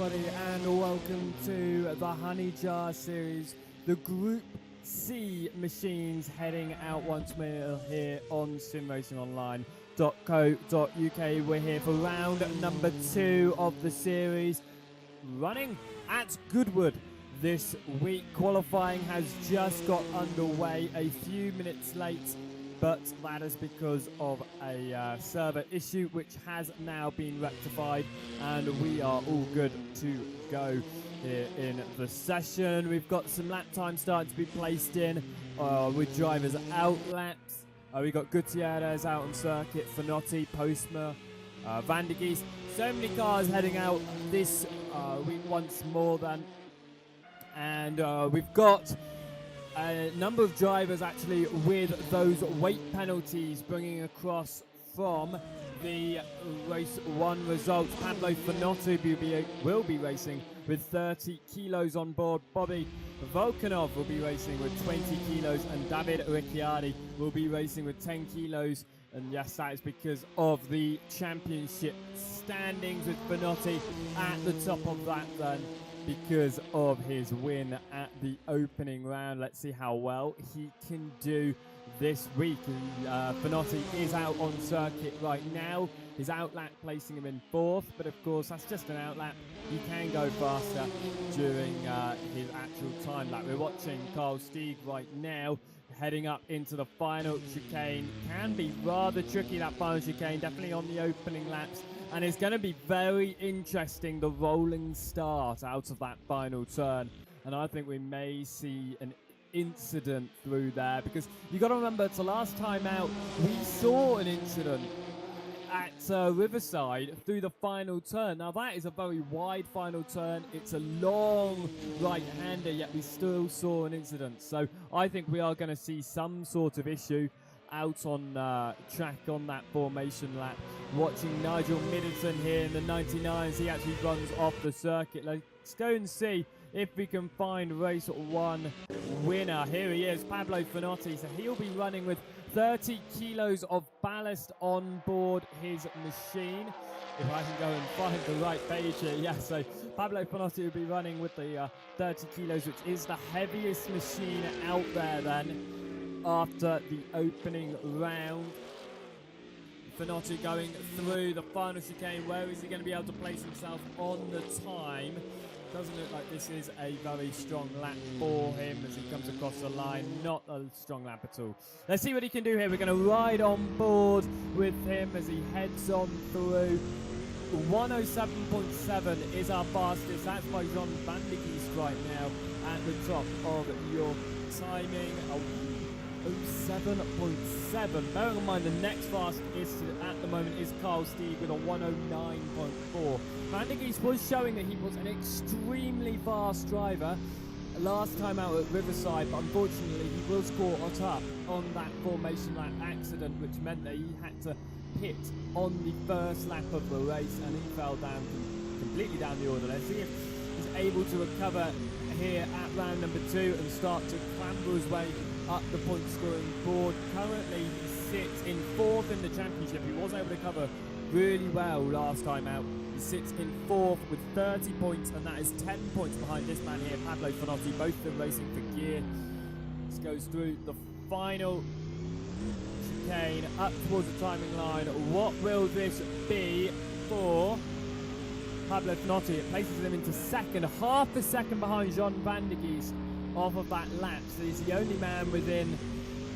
everybody, and welcome to the Honey Jar Series, the Group C machines heading out once more here on simracingonline.co.uk. We're here for round number 2 of the series, running at Goodwood this week. Qualifying has just got underway a few minutes late, but that is because of a server issue which has now been rectified, and we are all good to go here in the session. We've got some lap time starting to be placed in with drivers out laps. We've got Gutierrez out on circuit, Finotti, Postma, Van der Geest. So many cars heading out this week once more then. And we've got a number of drivers actually with those weight penalties bringing across from the race 1 results. Pablo Finotti will be racing with 30 kilos on board. Bobby Volkanov will be racing with 20 kilos, and David Ricciardi will be racing with 10 kilos. And yes, that is because of the championship standings, with Finotti at the top of that then, because of his win at the opening round. Let's see how well he can do this week. Finotti is out on circuit right now. His outlap placing him in 4th, but of course that's just an outlap. He can go faster during his actual time lap. We're watching Carl Stieg right now heading up into the final chicane. Can be rather tricky, that final chicane, definitely on the opening laps. And it's going to be very interesting, the rolling start out of that final turn. And I think we may see an incident through there, because you got to remember, it's the last time out we saw an incident at Riverside through the final turn. Now that is a very wide final turn. It's a long right-hander, yet we still saw an incident. So I think we are going to see some sort of issue out on track on that formation lap. Watching Nigel Middleton here in the 99s. He actually runs off the circuit. Let's go and see if we can find race 1 winner. Here he is, Pablo Finotti. So he'll be running with 30 kilos of ballast on board his machine. If I can go and find the right page here. Yeah, so Pablo Finotti will be running with the 30 kilos, which is the heaviest machine out there then, after the opening round. Finotti going through the final chicane. Where is he going to be able to place himself on the time? Doesn't look like this is a very strong lap for him as he comes across the line. Not a strong lap at all. Let's see what he can do here. We're going to ride on board with him as he heads on through. 107.7 is our fastest. That's by John Van der Geest right now at the top of your timing. 107.7. Bearing in mind the next fastest at the moment is Carl Stieg with a 109.4. Van der Geest was showing that he was an extremely fast driver last time out at Riverside, but unfortunately he was caught up on that formation lap accident, which meant that he had to pit on the first lap of the race, and he fell down completely down the order. Let's see if he's able to recover here at round number 2 and start to clamber his way up the point scoring board. Currently he sits in 4th in the championship. He was able to cover really well last time out. He sits in 4th with 30 points, and that is 10 points behind this man here, Pablo Finotti. Both of them racing for gear. This goes through the final chicane up towards the timing line. What will this be for Pablo Finotti? It places him into 2nd, half a second behind John Van der Geest off of that lap. So he's the only man within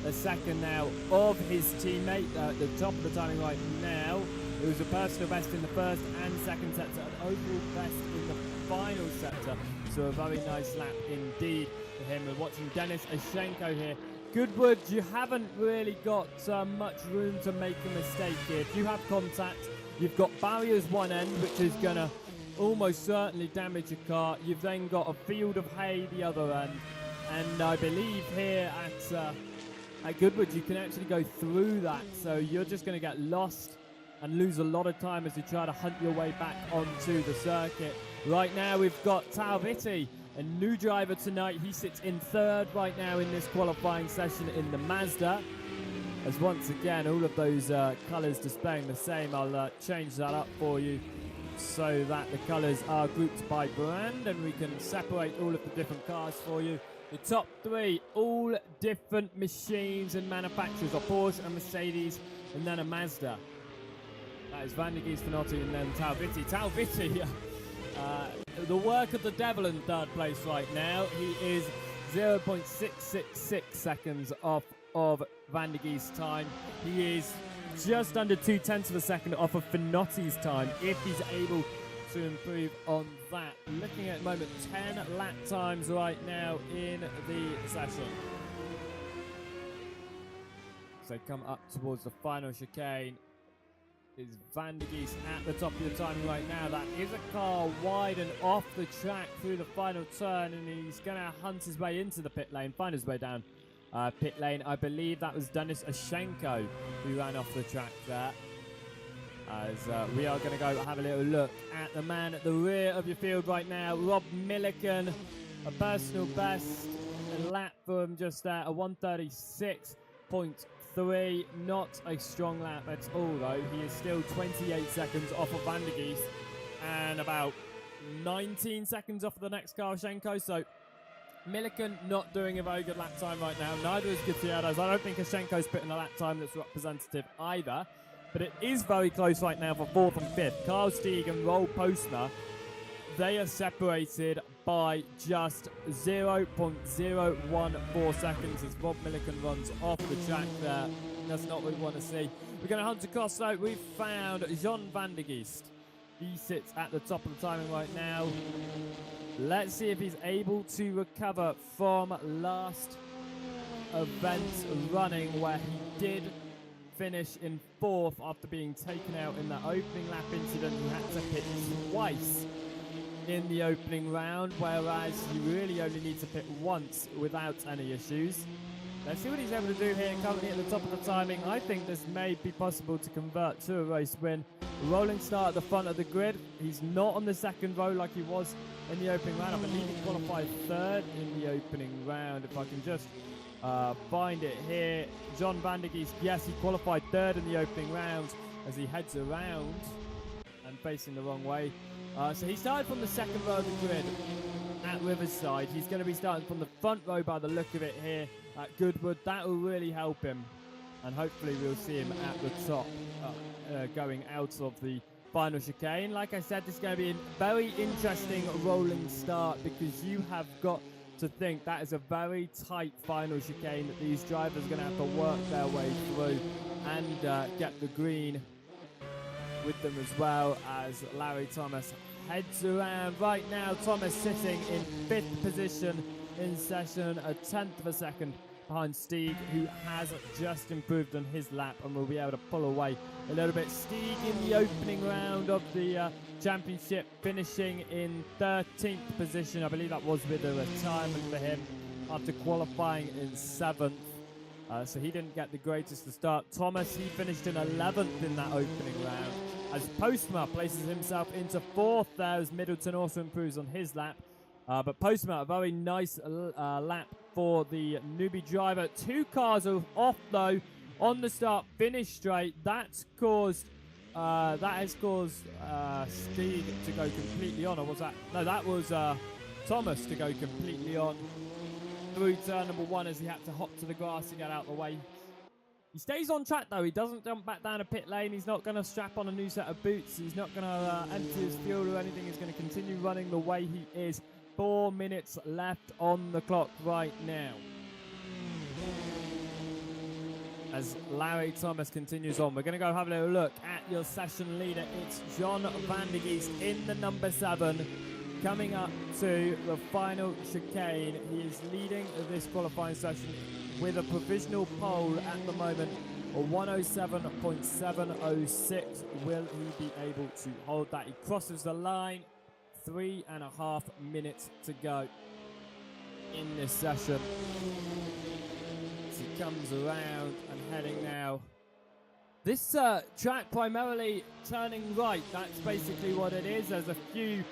a second now of his teammate at the top of the timing right now. It was a personal best in the first and second sector, an overall best in the final sector. So a very nice lap indeed for him. We're watching Dennis Ashenko here. Goodwood, you haven't really got much room to make a mistake here. If you have contact, you've got barriers one end, which is going to almost certainly damage your car. You've then got a field of hay the other end. And I believe here at Goodwood, you can actually go through that. So you're just going to get lost and lose a lot of time as you try to hunt your way back onto the circuit. Right now we've got Tao Vitti, a new driver tonight. He sits in 3rd right now in this qualifying session in the Mazda. As once again, all of those colours displaying the same. I'll change that up for you so that the colours are grouped by brand and we can separate all of the different cars for you. The top three, all different machines and manufacturers, are Porsche and Mercedes, and then a Mazda. That is Van der Geest, Finotti, and then Talvitti. Talvitti, the work of the devil in third place right now. He is 0.666 seconds off of Van der Geest's time. He is just under 0.2 of a second off of Finotti's time, if he's able to improve on that. Looking at the moment, 10 lap times right now in the session. So come up towards the final chicane. Is Van der Geest at the top of your timing right now? That is a car wide and off the track through the final turn, and he's going to hunt his way into the pit lane, find his way down pit lane. I believe that was Denis Ashenko who ran off the track there. As we are going to go have a little look at the man at the rear of your field right now, Rob Milliken. A personal best lap for him just there, a 1:36.3. Not a strong lap at all, though. He is still 28 seconds off of Van der Geest and about 19 seconds off of the next car, Ashenko. So Milliken not doing a very good lap time right now. Neither is Gutierrez. I don't think Ashenko's putting a lap time that's representative either. But it is very close right now for 4th and 5th. Carl Stieg and Roel Postma, they are separated by just 0.014 seconds as Rob Milliken runs off the track there. That's not what we want to see. We're going to hunt across though. We've found Jean Van der Geest. He sits at the top of the timing right now. Let's see if he's able to recover from last event running where he did finish in 4th after being taken out in that opening lap incident. He had to pit twice in the opening round, whereas you really only need to pit once without any issues. Let's see what he's able to do here, currently at the top of the timing. I think this may be possible to convert to a race win. Rolling start at the front of the grid. He's not on the second row like he was in the opening round. I believe he qualified 3rd in the opening round. If I can just find it here. John Van der Geest, yes, he qualified 3rd in the opening round as he heads around and facing the wrong way. So he started from the second row of the grid at Riverside. He's going to be starting from the front row by the look of it here at Goodwood. That will really help him, and hopefully we'll see him at the top going out of the final chicane. Like I said, this is going to be a very interesting rolling start because you have got to think that is a very tight final chicane that these drivers are going to have to work their way through and get the green with them, as well as Larry Thomas heads around. Right now, Thomas sitting in 5th position in session, a 10th of a second behind Stieg, who has just improved on his lap and will be able to pull away a little bit. Stieg in the opening round of the championship, finishing in 13th position. I believe that was with a retirement for him after qualifying in 7th. So he didn't get the greatest to start. Thomas, he finished in 11th in that opening round. As Postma places himself into 4th there, as Middleton also improves on his lap. But Postma, a very nice lap for the newbie driver. 2 cars are off though on the start finish straight. That has caused Stieg to go completely on, or was that? No, that was Thomas to go completely on through turn number 1 as he had to hop to the grass to get out of the way. He stays on track though. He doesn't jump back down a pit lane. He's not going to strap on a new set of boots. He's not going to empty his fuel or anything. He's going to continue running the way he is. 4 minutes left on the clock right now, as Larry Thomas continues on. We're going to go have a little look at your session leader. It's John Van der Geest in the number 7, coming up to the final chicane. He is leading this qualifying session with a provisional pole at the moment, a 1:07.706. Will he be able to hold that? He crosses the line. 3.5 minutes to go in this session. As he comes around and heading now. This track primarily turning right. That's basically what it is. There's a few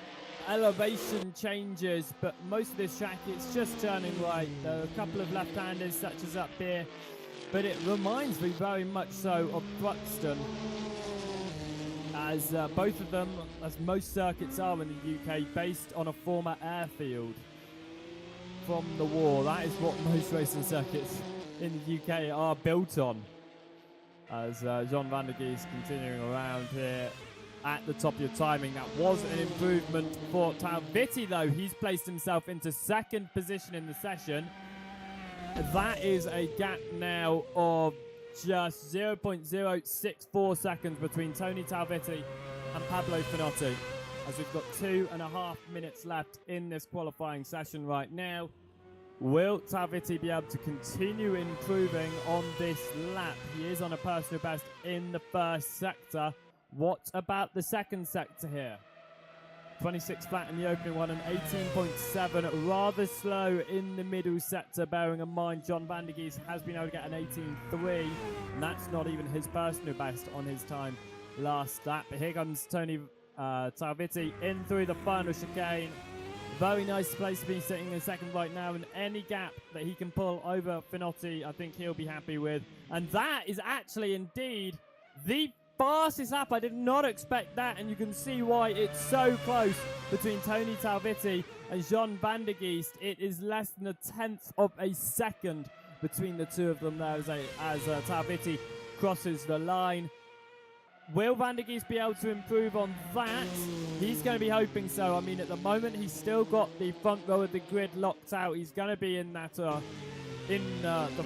elevation changes, but most of this track, it's just turning right. There are a couple of left-handers, such as up here, but it reminds me very much so of Thruxton. as both of them, as most circuits are in the UK, based on a former airfield from the war. That is what most racing circuits in the UK are built on. As Jean van der Geest continuing around here at the top of your timing. That was an improvement for Talvitti, though. He's placed himself into second position in the session. That is a gap now of just 0.064 seconds between Tony Talvitti and Pablo Finotti, as we've got 2.5 minutes left in this qualifying session right now. Will Talvitti be able to continue improving on this lap? He is on a personal best in the first sector. What about the second sector here? 26 flat in the opening one and 18.7, rather slow in the middle sector, bearing in mind John van der Geest has been able to get an 18.3, and that's not even his personal best on his time last lap. But here comes Tony Talvitti in through the final chicane. Very nice place to be sitting in second right now, and any gap that he can pull over Finotti, I think he'll be happy with. And that is actually indeed the fastest lap. I did not expect that, and you can see why it's so close between Tony Talvitti and Jean van der Geest. It is less than 1/10 of a second between the two of them there as Talvitti crosses the line. Will van der Geest be able to improve on that? He's going to be hoping so. I mean, at the moment, he's still got the front row of the grid locked out. He's going to be in that the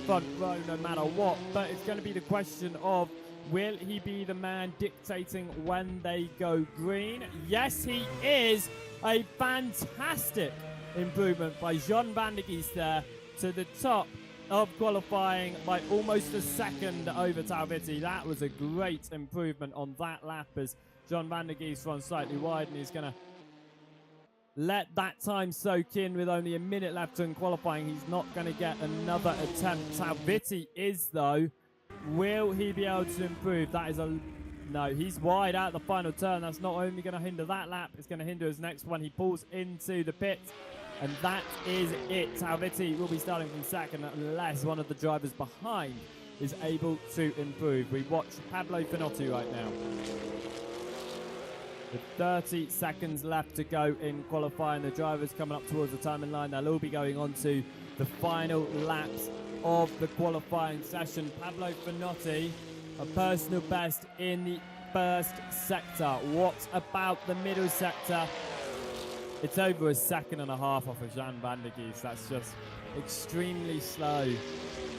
front row no matter what, but it's going to be the question of, will he be the man dictating when they go green? Yes, he is. A fantastic improvement by Jean van der Geest there to the top of qualifying by almost a second over Talvitti. That was a great improvement on that lap as Jean van der Geest runs slightly wide, and he's going to let that time soak in with only a minute left in qualifying. He's not going to get another attempt. Talvitti is, though. Will he be able to improve? That is no, he's wide out the final turn. That's not only going to hinder that lap, it's going to hinder his next one. He pulls into the pit, and that is it. Talvitti will be starting from second unless one of the drivers behind is able to improve. We watch Pablo Finotti right now. With 30 seconds left to go in qualifying, the drivers coming up towards the timing line. They'll all be going on to the final laps of the qualifying session. Pablo Finotti, a personal best in the first sector. What about the middle sector? It's over 1.5 seconds off of Jean van der Geest. That's just extremely slow,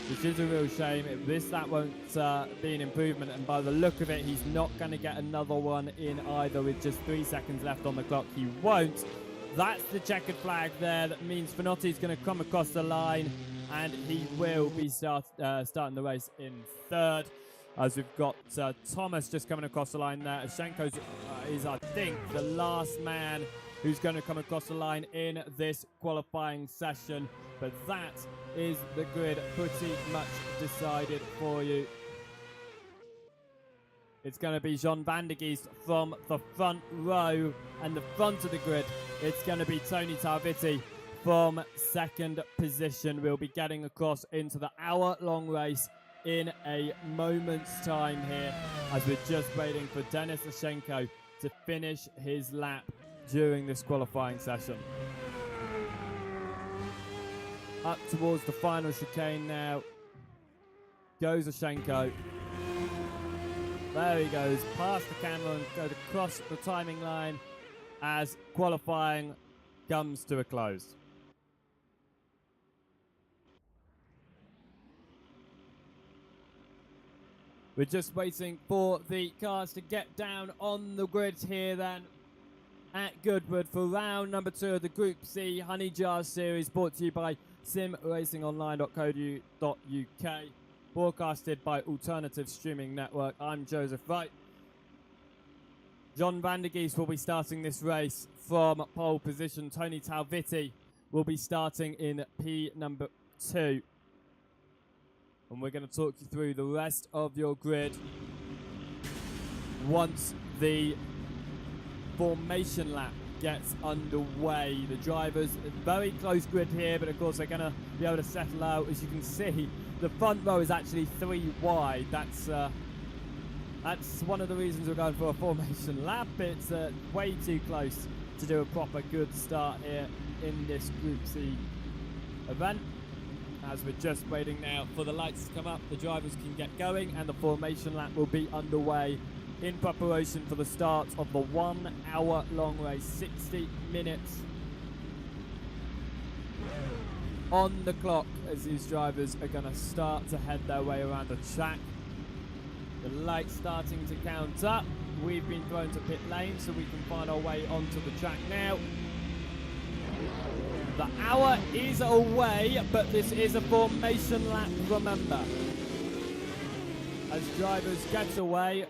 which is a real shame. That won't be an improvement, and by the look of it, he's not going to get another one in either with just 3 seconds left on the clock. He won't. That's the checkered flag there. That means Finotti's going to come across the line, and he will be starting the race in third. As we've got Thomas just coming across the line there. Ashenko is, I think, the last man who's going to come across the line in this qualifying session. But that is the grid pretty much decided for you. It's going to be Jean van der Geest from the front row and the front of the grid. It's going to be Tony Talvitti from second position. We'll be getting across into the hour-long race in a moment's time here, as we're just waiting for Denis Ashenko to finish his lap during this qualifying session. Up towards the final chicane now goes Ashenko. There he goes, past the camera and goes across the timing line as qualifying comes to a close. We're just waiting for the cars to get down on the grid here then at Goodwood for round number 2 of the Group C Honey Jar Series, brought to you by simracingonline.co.uk, broadcasted by Alternative Streaming Network. I'm Joseph Wright. Jean van der Geest will be starting this race from pole position. Tony Talvitti will be starting in P number 2. And we're going to talk you through the rest of your grid once the formation lap gets underway. The drivers, very close grid here, but of course they're going to be able to settle out. As you can see, the front row is actually 3 wide. That's That's one of the reasons we're going for a formation lap. It's way too close to do a proper good start here in this Group C event. As we're just waiting now for the lights to come up, the drivers can get going, and the formation lap will be underway in preparation for the start of the 1 hour long race. 60 minutes on the clock as these drivers are going to start to head their way around the track. The lights starting to count up. We've been thrown to pit lane so we can find our way onto the track now. The hour is away, but this is a formation lap, remember. As drivers get away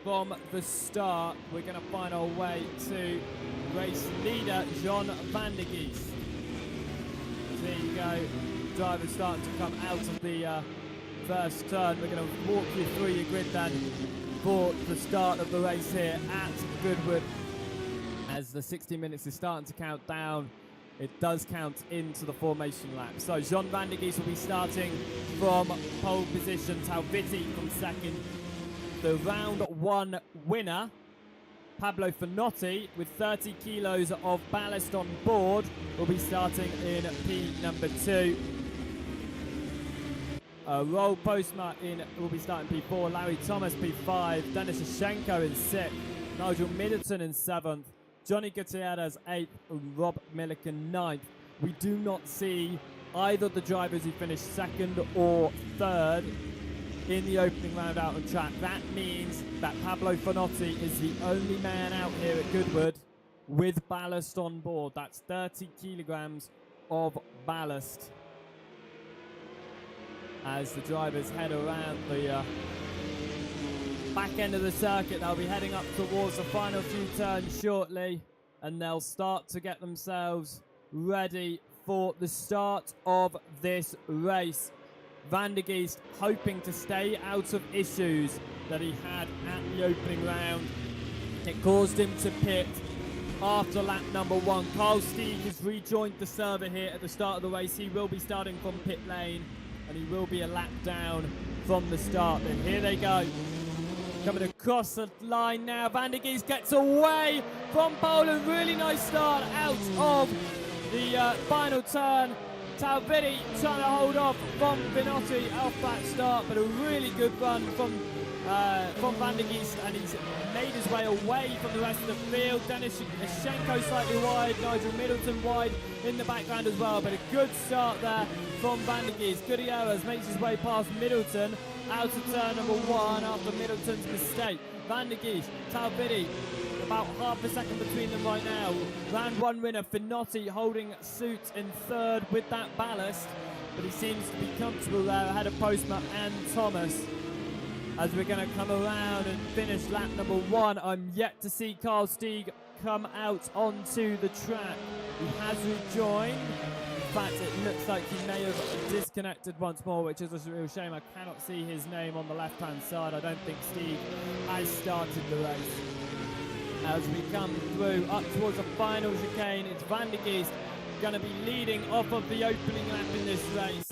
from the start, we're going to find our way to race leader John van der Geest. There you go, drivers starting to come out of the first turn. We're going to walk you through your grid then for the start of the race here at Goodwood. As the 60 minutes is starting to count down, it does count into the formation lap. So John van der Geest will be starting from pole position, Talvitti from second. The round one winner, Pablo Finotti, with 30 kilos of ballast on board, will be starting in P number 2. Roll Postma will be starting P4, Larry Thomas P5, Denis Shashenko in 6th, Nigel Middleton in 7th, Johnny Gutierrez 8th, and Rob Milliken 9th. We do not see either of the drivers who finished 2nd or 3rd in the opening round out on track. That means that Pablo Finotti is the only man out here at Goodwood with ballast on board. That's 30 kilograms of ballast. As the drivers head around the back end of the circuit, they'll be heading up towards the final few turns shortly, and they'll start to get themselves ready for the start of this race. Van der Geest hoping to stay out of issues that he had at the opening round. It caused him to pit after lap number 1. Carl Stieg has rejoined the server here at the start of the race. He will be starting from pit lane, and he will be a lap down from the start. And here they go, coming across the line now. Van der Geest gets away from Poland. Really nice start out of the final turn. Talvitti trying to hold off from Finotti off that start, but a really good run from Van der Geest, and he's made his way away from the rest of the field. Denis Shashenko slightly wide, Nigel Middleton wide in the background as well, but a good start there from Van der Geest. Gutierrez makes his way past Middleton out of turn number 1 after Middleton's mistake. Van der Geest, Talvitti, about half a second between them right now. Round 1 winner, Finotti holding suit in 3rd with that ballast, but he seems to be comfortable there ahead of Postma and Thomas. As we're going to come around and finish lap number 1, I'm yet to see Carl Stieg come out onto the track. He has rejoined. In fact, it looks like he may have disconnected once more, which is a real shame. I cannot see his name on the left-hand side. I don't think Stieg has started the race. As we come through up towards the final chicane, it's Van der Geest going to be leading off of the opening lap in this race.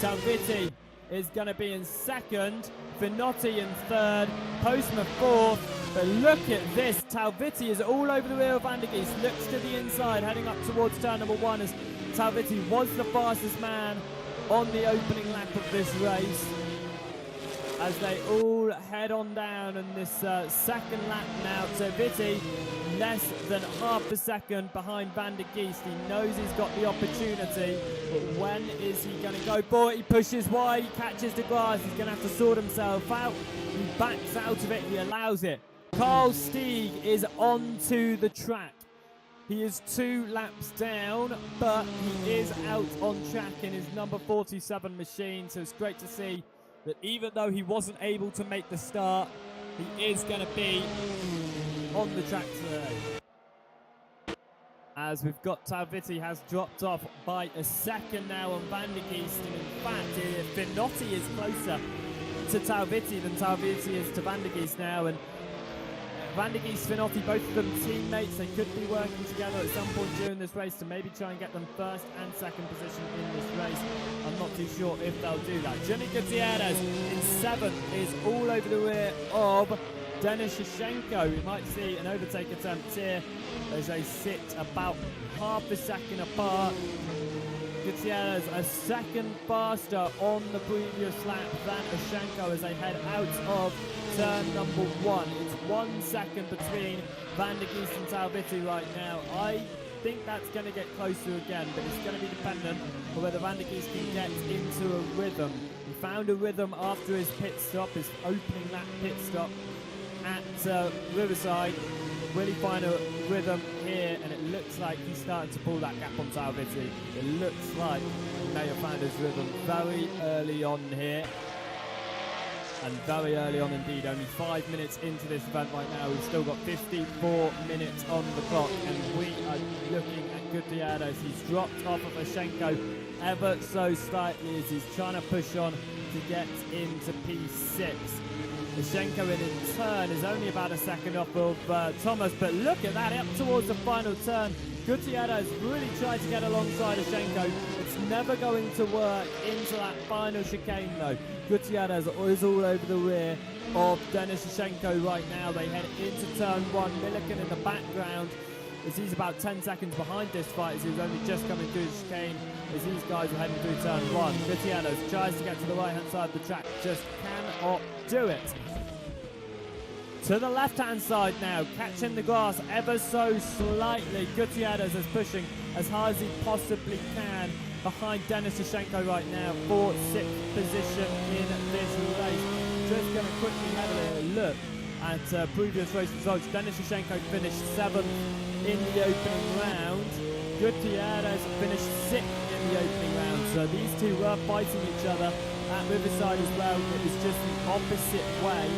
Talvitti is going to be in 2nd, Finotti in 3rd, Postma 4th. But look at this, Talvitti is all over the rear of Van der Geest, looks to the inside, heading up towards turn number 1 as Talvitti was the fastest man on the opening lap of this race. As they all head on down in this second lap now, Talvitti less than half a second behind Van der Geest. He knows he's got the opportunity, but when is he going to go for it? He pushes wide, he catches the grass, he's going to have to sort himself out. He backs out of it, he allows it. Carl Stieg is onto the track. He is 2 laps down, but he is out on track in his number 47 machine, so it's great to see that even though he wasn't able to make the start, he is going to be on the track today. As we've got Talvitti has dropped off by a second now on Van der Geest, and in fact Finotti is closer to Talvitti than Talvitti is to Van der Geest now, and Van der Geest, Finotti, both of them teammates. They could be working together at some point during this race to maybe try and get them first and second position in this race. I'm not too sure if they'll do that. Johnny Gutierrez in 7th is all over the rear of Denis Shevchenko. We might see an overtake attempt here as they sit about half a second apart. Gutierrez a second faster on the previous lap than Shevchenko as they head out of turn number 1. It's 1 second between Van der Geest and Talvitie right now. I think that's going to get closer again, but it's going to be dependent on whether Van der Geest can get into a rhythm. He found a rhythm after his pit stop, his opening lap pit stop at Riverside. Will he find a rhythm here? And it looks like he's starting to pull that gap on Talvitie. It looks like he may have found his rhythm very early on here. And very early on indeed, only 5 minutes into this event right now. We've still got 54 minutes on the clock, and we are looking at Gutierrez. He's dropped off of Shevchenko ever so slightly as he's trying to push on to get into P6. Shevchenko in turn is only about a second off of Thomas, but look at that, up towards the final turn. Gutierrez really tried to get alongside Shevchenko. It's never going to work into that final chicane though. Gutierrez is all over the rear of Denis Shevchenko right now. They head into turn 1. Milliken in the background as he's about 10 seconds behind this fight as he was only just coming through the chicane as these guys are heading through turn 1. Gutierrez tries to get to the right hand side of the track, just cannot do it. To the left-hand side now, catching the grass ever so slightly. Gutierrez is pushing as hard as he possibly can behind Denis Shevchenko right now for 6th position in this race. Just going to quickly have a look at previous race results. Denis Shevchenko finished 7th in the opening round. Gutierrez finished 6th in the opening round. So these two were fighting each other at Riverside as well. It was just the opposite way.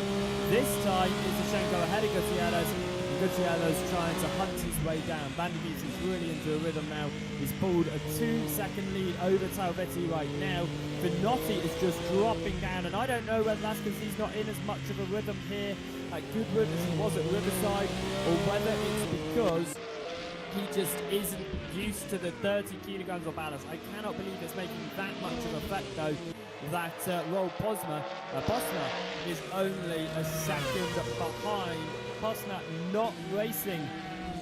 This time is Shevchenko ahead of Gutierrez. Gutierrez trying to hunt his way down. Van der Geest is really into a rhythm now. He's pulled a 2-second lead over Talvitie right now. Finotti is just dropping down, and I don't know whether that's because he's not in as much of a rhythm here at Goodwood as he was at Riverside, or whether it's because he just isn't used to the 30 kilograms of ballast. I cannot believe it's making that much of an effect though, that Roald Posner is only a second behind. Posner not racing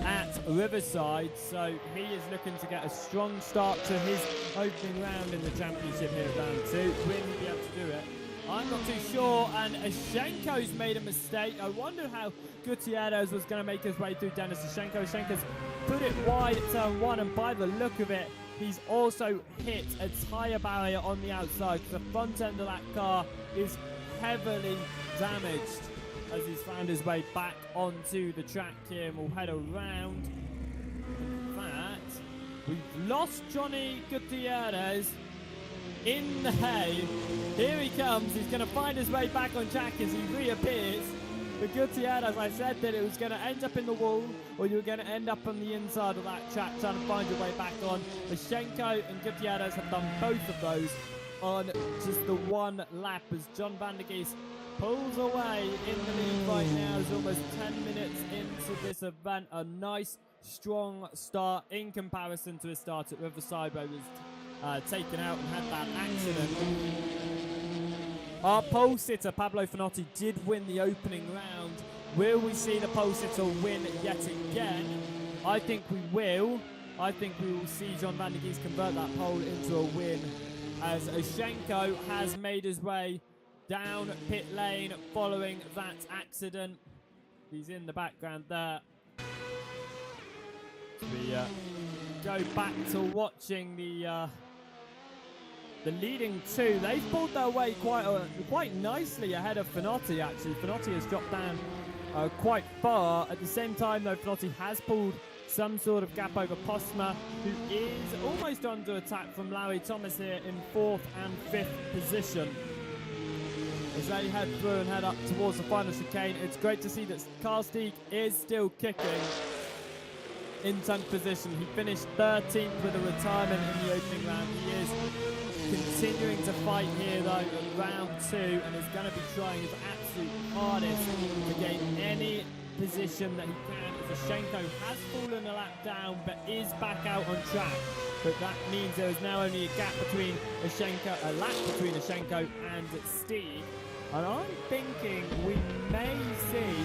at Riverside, so he is looking to get a strong start to his opening round in the championship here at round 2. Will he be able to do it? I'm not too sure, and Shevchenko's made a mistake. I wonder how Gutierrez was going to make his way through Denis Shevchenko. Shevchenko's put it wide at turn 1, and by the look of it, he's also hit a tyre barrier on the outside. The front end of that car is heavily damaged as he's found his way back onto the track here, and we'll head around. In fact, we've lost Johnny Gutierrez in the hay. Here he comes. He's going to find his way back on track as he reappears. But Gutierrez, I said that it was going to end up in the wall, or you were going to end up on the inside of that track trying to find your way back on. Shevchenko and Gutierrez have done both of those on just the one lap as John Van der Geest pulls away in the lead right now. It's almost 10 minutes into this event. A nice, strong start in comparison to his start at Riverside, where he was taken out and had that accident. Our pole sitter, Pablo Finotti, did win the opening round. Will we see the pole sitter win yet again? I think we will. I think we will see John Van der Geest convert that pole into a win, as Shevchenko has made his way down pit lane following that accident. He's in the background there. We go back to watching the leading two. They've pulled their way quite nicely ahead of Finotti, actually. Finotti has dropped down quite far. At the same time, though, Finotti has pulled some sort of gap over Postma, who is almost under attack from Larry Thomas here in 4th and 5th position. As they head through and head up towards the final chicane, it's great to see that Karstieg is still kicking in 10th position. He finished 13th with a retirement in the opening round. He is continuing to fight here though at round 2, and is going to be trying his absolute hardest to gain any position that he can. Zashenko has fallen a lap down, but is back out on track. But that means there is now only a gap between a lap between Zashenko and Steve. And I'm thinking we may see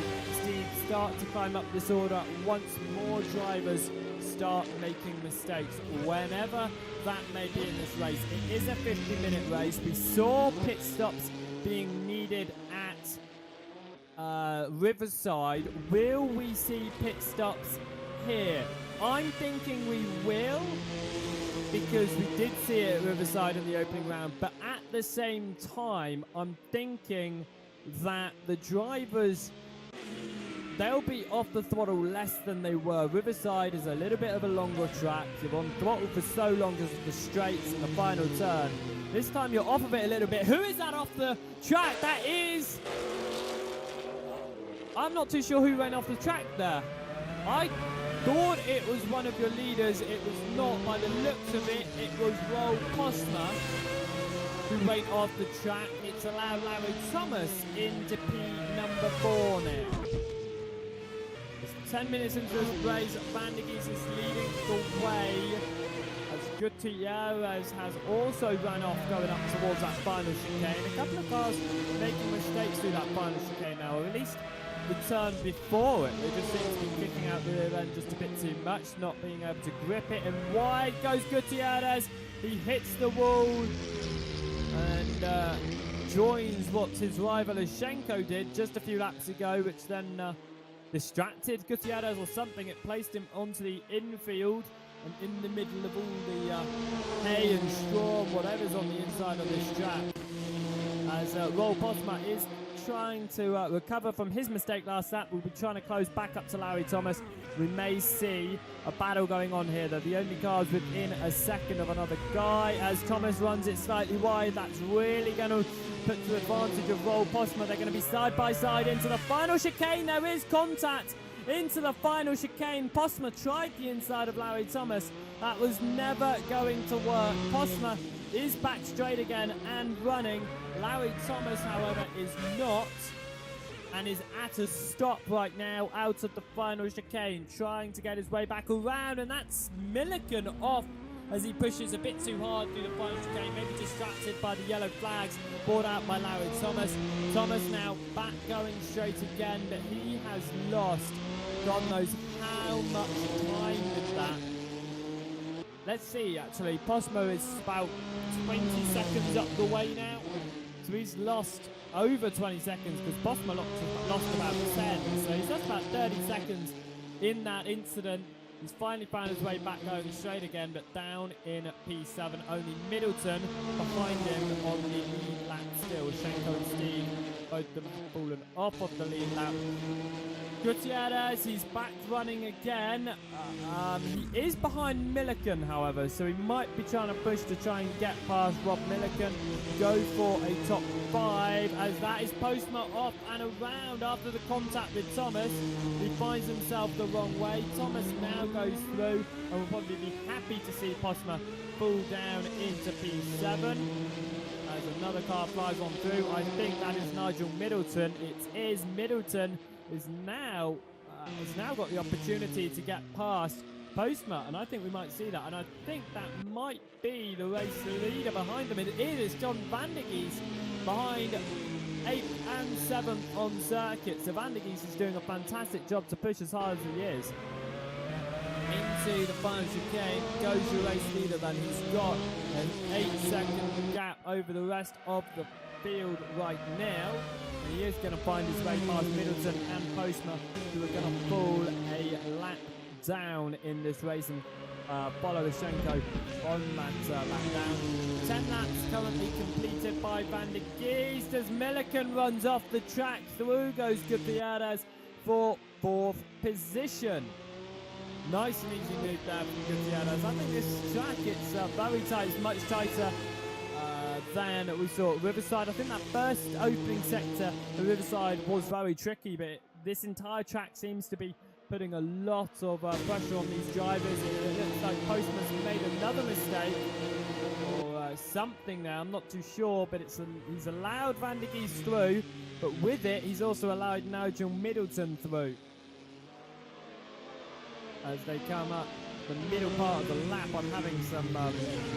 Steve start to climb up this order once more drivers start making mistakes, whenever that may be in this race. It is a 50-minute race. We saw pit stops being needed at Riverside. Will we see pit stops here? I'm thinking we will, because we did see it at Riverside in the opening round, but at the same time, I'm thinking that the drivers, they'll be off the throttle less than they were. Riverside is a little bit of a longer track. You're on throttle for so long because of the straights and the final turn. This time you're off of it a little bit. Who is that off the track? That is... I'm not too sure who went off the track there. I thought it was one of your leaders. It was not. By the looks of it, it was Roel Postma who went off the track. It's allowed Larry Thomas into P number 4 now. It's 10 minutes into this race. Van der Geest is leading the way, as Gutierrez has also run off going up towards that final chicane. A couple of cars making mistakes through that final chicane now, or at least the turn before it. They just seem to be kicking out the rear end just a bit too much, not being able to grip it, and wide goes Gutierrez. He hits the wall and joins what his rival Zashenko did just a few laps ago, which then distracted Gutierrez or something. It placed him onto the infield and in the middle of all the hay and straw and whatever's on the inside of this track, as Roel Postma is trying to recover from his mistake last lap. We'll be trying to close back up to Larry Thomas. We may see a battle going on here. They're the only cars within a second of another guy. As Thomas runs it slightly wide, that's really going to put to advantage of Roel Postma. They're going to be side by side into the final chicane. There is contact into the final chicane. Postma tried the inside of Larry Thomas. That was never going to work. Postma is back straight again and running. Larry Thomas, however, is not, and is at a stop right now out of the final chicane, trying to get his way back around, and that's Milliken off as he pushes a bit too hard through the final chicane, maybe distracted by the yellow flags brought out by Larry Thomas. Thomas now back going straight again, but he has lost God knows how much time with that. Let's see, actually. Postma is about 20 seconds up the way now. So he's lost over 20 seconds because Postma lost about 10. So he's lost about 30 seconds in that incident. He's finally found his way back going straight again, but down in P7. Only Middleton behind him on the lead lap still. Zashenko and Steve, both of them have fallen off of the lead lap. Gutierrez, he's back running again. He is behind Milliken, however, so he might be trying to push to try and get past Rob Milliken. Go for a top 5, as that is Postma off and around after the contact with Thomas. He finds himself the wrong way. Thomas now goes through, and will probably be happy to see Postma fall down into P7. As another car flies on through, I think that is Nigel Middleton. It is Middleton. Has now got the opportunity to get past Postma, and I think we might see that, and I think that might be the race leader behind them. It is John Van der Geest behind 8th and 7th on circuit. So Van der Geest is doing a fantastic job to push as hard as he is. Into the final chicane goes your race leader, then he's got an 8-second gap over the rest of the field right now. He is going to find his way past Middleton and Postma, who are going to fall a lap down in this race and follow Zashenko on that lap down. 10 laps currently completed by Van der Geest as Milliken runs off the track. Through goes Gutierrez for 4th position. Nice and easy move there from Gutierrez. I think this track, it's very tight, it's much tighter than we saw at Riverside. I think that first opening sector at Riverside was very tricky, but this entire track seems to be putting a lot of pressure on these drivers. It looks like Postman's made another mistake or something there. I'm not too sure, but he's allowed Van der Geest through, but with it, he's also allowed Nigel Middleton through. as they come up the middle part of the lap. I'm having some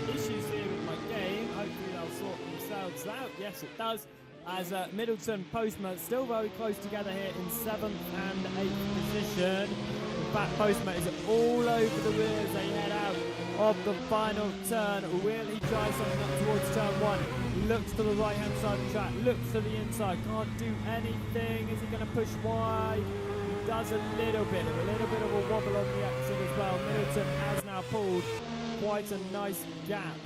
issues here with my game. Hopefully they'll sort themselves out. Yes, it does. As Middleton, Postma still very close together here in 7th and 8th position. In fact, Postma is all over the rear as they head out of the final turn. Will he try something up towards turn 1? Looks to the right hand side of the track, looks to the inside, can't do anything. Is he going to push wide? He does a little bit of a wobble on the exit as well. Middleton has now pulled quite a nice gap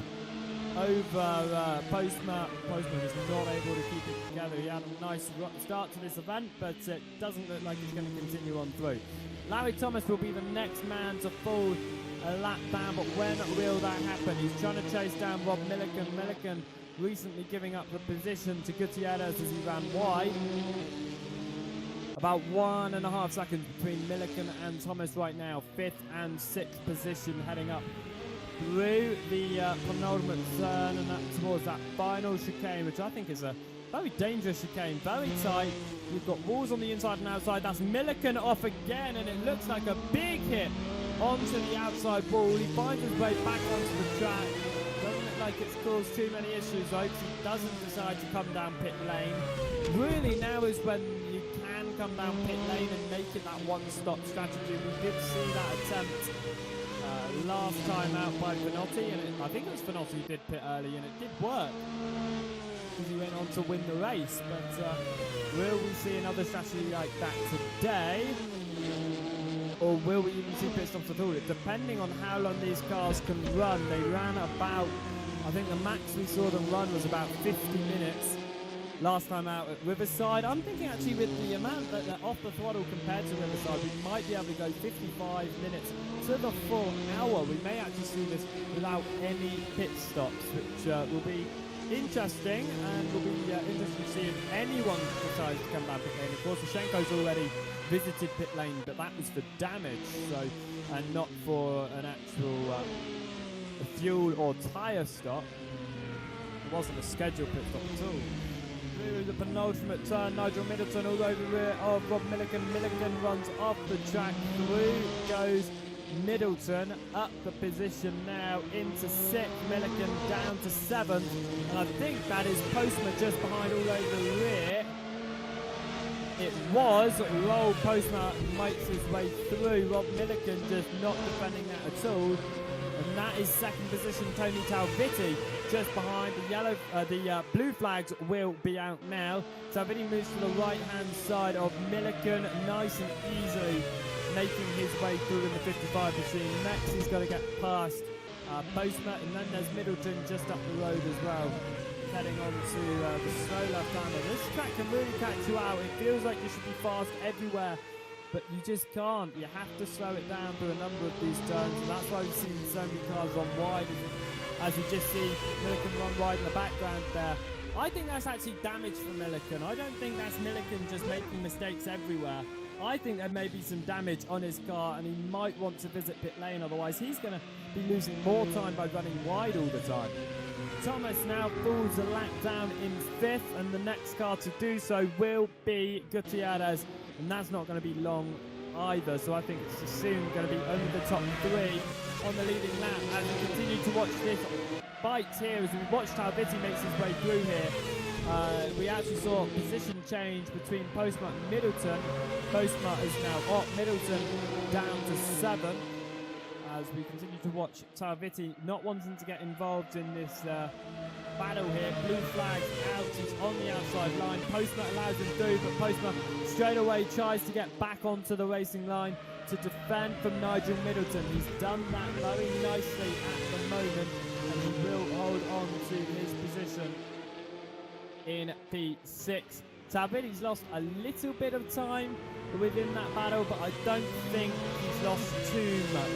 over Postma. Postma is not able to keep it together. He had a nice start to this event, but it doesn't look like he's going to continue on through. Larry Thomas will be the next man to fall a lap down, but when will that happen? He's trying to chase down Rob Milliken. Milliken recently giving up the position to Gutierrez as he ran wide. About 1.5 seconds between Milliken and Thomas right now. 5th and 6th position heading up through the penultimate turn and up towards that final chicane, which I think is a very dangerous chicane, very tight. You've got walls on the inside and outside. That's Milliken off again, and it looks like a big hit onto the outside wall. He finds his way back onto the track. Doesn't look like it's caused too many issues, though, because he doesn't decide to come down pit lane. Really, now is when you can come down pit lane and make it that one-stop strategy. We did see that attempt last time out by Finotti, and I think it was Finotti who did pit early, and it did work because he went on to win the race. But will we see another strategy like that today? Or will we even see pit stops at all? Depending on how long these cars can run. They ran about, I think the max we saw them run was about 50 minutes last time out at Riverside. I'm thinking actually with the amount that they're off the throttle compared to Riverside, we might be able to go 55 minutes to the full hour. We may actually see this without any pit stops, which will be interesting, and will be interesting to see if anyone decides to come back pit lane. Of course, Shenko's already visited pit lane, but that was for damage, so and not for an actual fuel or tyre stop. It wasn't a scheduled pit stop at all. Through the penultimate turn, Nigel Middleton all over the rear of Rob Milliken. Milliken runs off the track. Through goes Middleton, up the position now into 6th. Milliken down to 7th, and I think that is Postma just behind all over the rear. It was Roll Postma makes his way through. Rob Milliken just not defending that at all. And that is 2nd position, Tony Talvitti, just behind the yellow. The blue flags will be out now. Talvitti moves to the right-hand side of Milliken, nice and easily making his way through in the 55 machine. Next, he's got to get past Postma, and then there's Middleton just up the road as well, heading on to the slow left-hander. This track can really catch you out. It feels like you should be fast everywhere, but you just can't. You have to slow it down through a number of these turns, and that's why we've seen so many cars run wide. As you just see Milliken run wide in the background there. I think that's actually damage for Milliken. I don't think that's Milliken just making mistakes everywhere. I think there may be some damage on his car, and he might want to visit pit lane, otherwise he's going to be losing more time by running wide all the time. Thomas now falls a lap down in 5th, and the next car to do so will be Gutierrez, and that's not going to be long either, so I think it's soon going to be only the top 3 on the leading lap. As we continue to watch this fight here, as we watch Talvitti makes his way through here, we actually saw a position change between Postma and Middleton. Postma is now up, Middleton down to 7th. As we continue to watch Talvitti not wanting to get involved in this battle here. Blue flags out, he's on the outside line. Postma allows him through, but Postma straight away tries to get back onto the racing line to defend from Nigel Middleton. He's done that very nicely at the moment, and he will hold on to his position in P6. Talvitti's lost a little bit of time within that battle, but I don't think he's lost too much.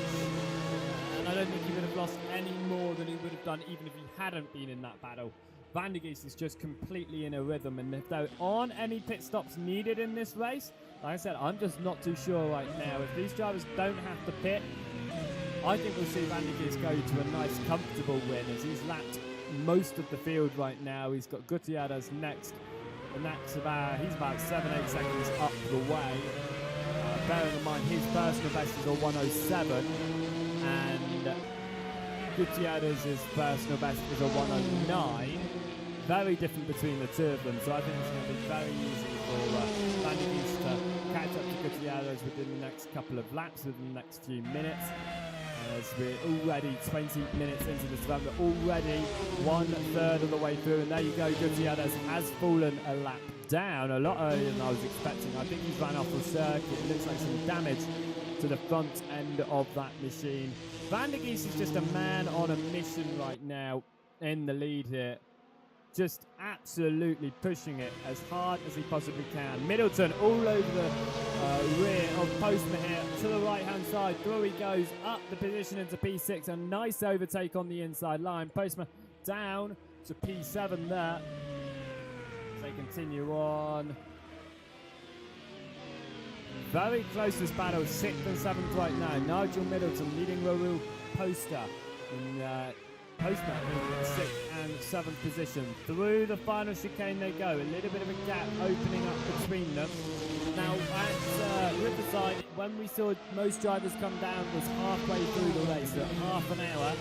And I don't think he would have lost any more than he would have done even if he hadn't been in that battle. Van der Geest is just completely in a rhythm, and if there aren't any pit stops needed in this race, like I said, I'm just not too sure right now. If these drivers don't have to pit, I think we'll see Van der Geest go to a nice, comfortable win, as he's lapped most of the field right now. He's got Gutierrez next, and that's he's about 7-8 seconds up the way. bearing in mind his personal best is a 107, and Gutierrez's personal best is a 109. Very different between the two of them, so I think it's going to be very easy for Van der Geest to catch up to Gutierrez within the next couple of laps, within the next few minutes. As we're already 20 minutes into this run, we're already 1/3 of the way through, and there you go, Gutierrez has fallen a lap down, a lot earlier than I was expecting. I think he's ran off the circuit. It looks like some damage to the front end of that machine. Van der Geest is just a man on a mission right now in the lead here. Just absolutely pushing it as hard as he possibly can. Middleton all over the rear of Postma here to the right-hand side. Through he goes, up the position into P6. A nice overtake on the inside line. Postma down to P7 there. As they continue on. Very close this battle, 6th and 7th right now. Nigel Middleton leading Rahul Poster in Postma in 6th and 7th position. Through the final chicane they go. A little bit of a gap opening up between them. Now at Riverside, when we saw most drivers come down, was halfway through the race, so half an hour.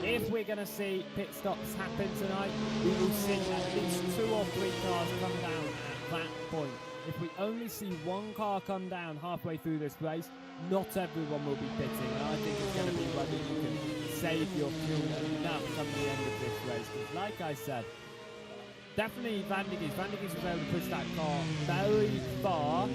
If we're going to see pit stops happen tonight, we will see at least 2 or 3 cars come down at that point. If we only see one car come down halfway through this race, not everyone will be pitting, and I think it's going to be whether you can save your fuel enough come the end of this race. Because like I said, definitely Van der Geest was able to push that car very far,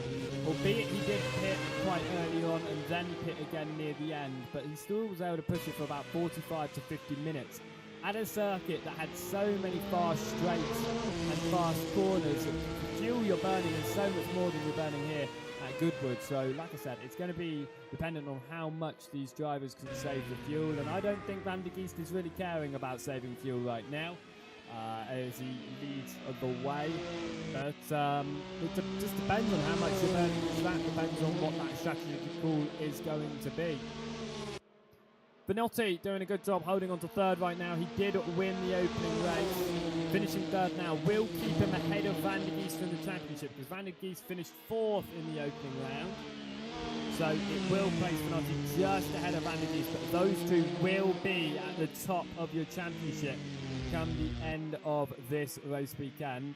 albeit he did pit quite early on and then pit again near the end, but he still was able to push it for about 45 to 50 minutes. At a circuit that had so many fast straights and fast corners, fuel you're burning is so much more than you're burning here at Goodwood. So, like I said, it's going to be dependent on how much these drivers can save the fuel, and I don't think Van der Geest is really caring about saving fuel right now as he leads the way. But it just depends on how much you're burning. That depends on what that strategy call is going to be. Benotti doing a good job holding on to 3rd right now. He did win the opening race. Finishing 3rd now will keep him ahead of Van der Geest in the championship, because Van der Geest finished 4th in the opening round. So it will place Benotti just ahead of Van der Geest, but those two will be at the top of your championship come the end of this race weekend.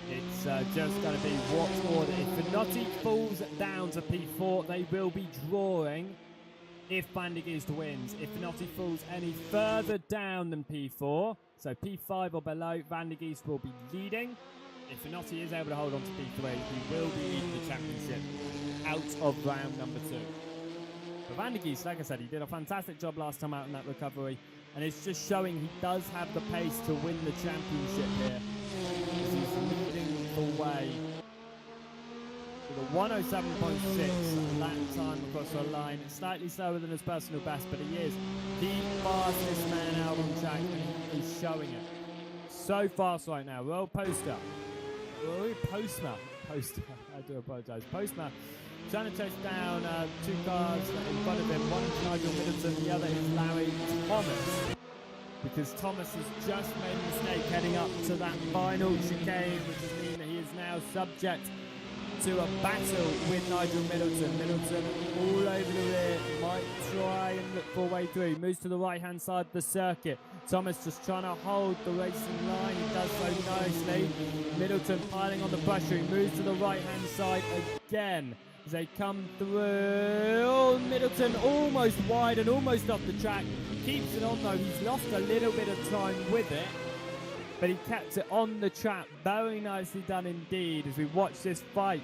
It's just going to be what order. If Benotti falls down to P4, they will be drawing. If Van der Geest wins. If Benotti falls any further down than P4, so P5 or below, Van der Geest will be leading. If Benotti is able to hold on to P3, he will be leading the championship out of round number 2. But Van der Geest, like I said, he did a fantastic job last time out in that recovery, and it's just showing he does have the pace to win the championship here. As he's leading the way. With a 107.6 lap time across the line. It's slightly slower than his personal best, but he is the fastest man out on track, and he's showing it. So fast right now. Well, Postma, I do apologise. Postma trying to chase down 2 cars in front of him. One is Nigel Middleton, the other is Larry Thomas. Because Thomas has just made a mistake heading up to that final chicane, which is mean that he is now subject to a battle with Nigel Middleton. Middleton all over the rear, might try and look for a way through. Moves to the right-hand side of the circuit. Thomas just trying to hold the racing line. He does so nicely. Middleton piling on the pressure. He moves to the right-hand side again as they come through. Oh, Middleton almost wide and almost off the track. Keeps it on though. He's lost a little bit of time with it, but he kept it on the track. Very nicely done indeed as we watch this fight.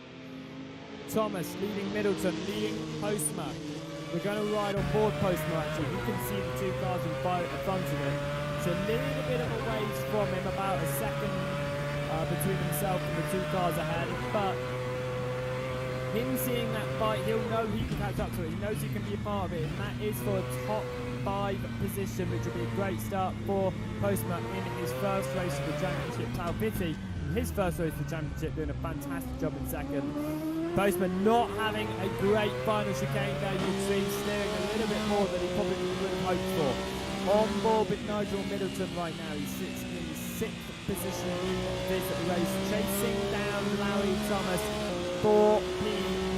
Thomas leading Middleton, leading Postma. We're going to ride on board Postma actually. You can see the 2 cars in front of him. It's a little bit of a ways from him, about a second between himself and the 2 cars ahead. But him seeing that fight, he'll know he can catch up to it. He knows he can be a part of it, and that is for a top 5 position, which will be a great start for Postma in his first race of the championship. Talvitti, in his first race of the championship, doing a fantastic job in second. Postma not having a great final chicane there, you'd see, steering a little bit more than he probably would have hoped for. On board with Nigel Middleton right now. He sits in 6th position in this race, chasing down Larry Thomas for P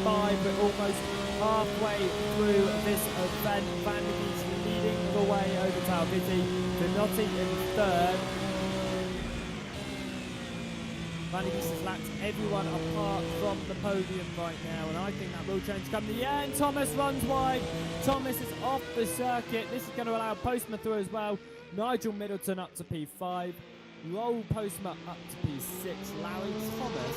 P5. We're almost halfway through this event. Van der Geest leading the way over Talvitti. Finotti in third. Van der Geest has lapped everyone apart from the podium right now, and I think that will change come the end. Thomas runs wide. Thomas is off the circuit. This is going to allow Postma through as well. Nigel Middleton up to P5. Roll Postma up to P6. Larry Thomas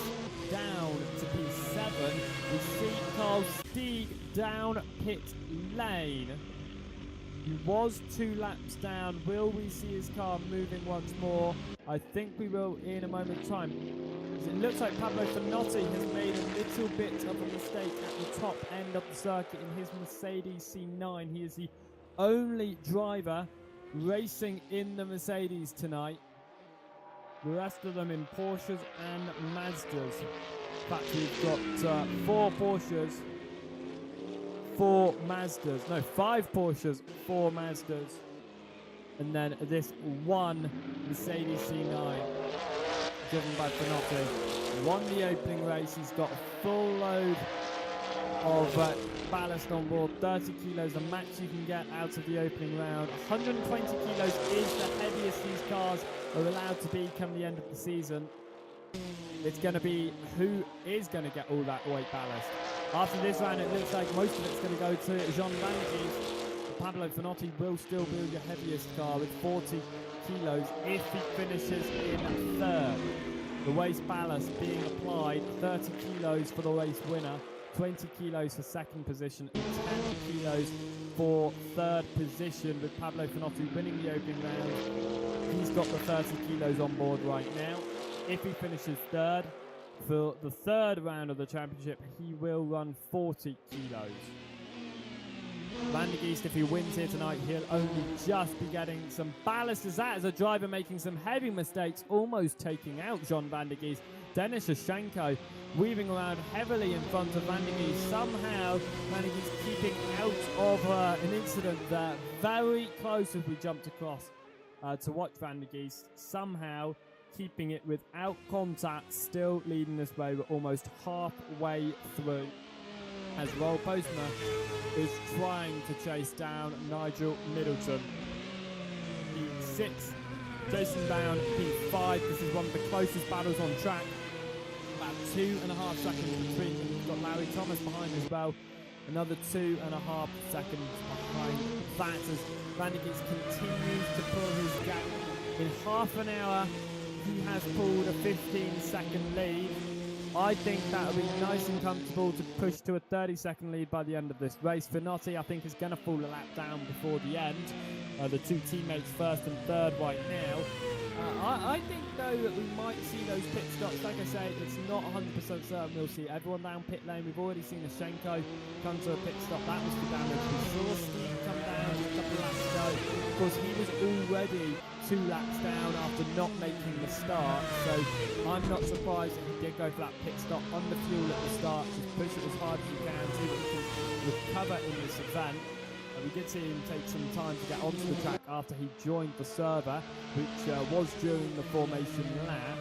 down to P7. We see Carl Stieg down pit lane. He was 2 laps down. Will we see his car moving once more? I think we will in a moment's time. It looks like Pablo Finotti has made a little bit of a mistake at the top end of the circuit in his Mercedes C9. He is the only driver racing in the Mercedes tonight. The rest of them in Porsches and Mazdas. In fact, we've got 4 Porsches, 4 Mazdas. No, 5 Porsches, 4 Mazdas. And then this one Mercedes C9 driven by Finotti. Won the opening race. He's got a full load of ballast on board. 30 kilos, the max you can get out of the opening round. 120 kilos is the heaviest these cars are allowed to be come the end of the season. It's going to be who is going to get all that weight ballast. After this round, it looks like most of it's going to go to Jean Van der Geest. Pablo Finotti will still be your heaviest car with 40 kilos if he finishes in third. The waste ballast being applied, 30 kilos for the race winner, 20 kilos for second position, and 10 kilos for third position, with Pablo Finotti winning the opening round. He's got the 30 kilos on board right now. If he finishes third, for the third round of the championship, he will run 40 kilos. Van der Geest, if he wins here tonight, he'll only just be getting some ballast as that as a driver making some heavy mistakes, almost taking out Jean Van der Geest. Denis Shevchenko weaving around heavily in front of Van der Geest. Somehow, Van der Geest keeping out of an incident there. Very close as we jumped across to watch Van der Geest. Somehow keeping it without contact, still leading this way. We're almost halfway through, as Roel Postma is trying to chase down Nigel Middleton. P6, Jason Bound, P5. This is one of the closest battles on track. About 2.5 seconds between them. We've got Larry Thomas behind as well. Another 2.5 seconds behind that as Van der Geest continues to pull his gap. In half an hour, he has pulled a 15-second lead. I think that will be nice and comfortable to push to a 30-second lead by the end of this race. Finotti, I think, is going to fall a lap down before the end. The 2 teammates first and third right now. I think, though, that we might see those pit stops. Like I say, it's not 100% certain we'll see everyone down pit lane. We've already seen Shevchenko come to a pit stop. That was for damage. We saw Steve come down just a couple of laps ago. Of course, he was already 2 laps down after not making the start. So I'm not surprised that he did go for that pit stop on the fuel at the start. Just push it as hard as you can, see what you can recover in this event. We did see him take some time to get onto the track after he joined the server, which was during the formation lap.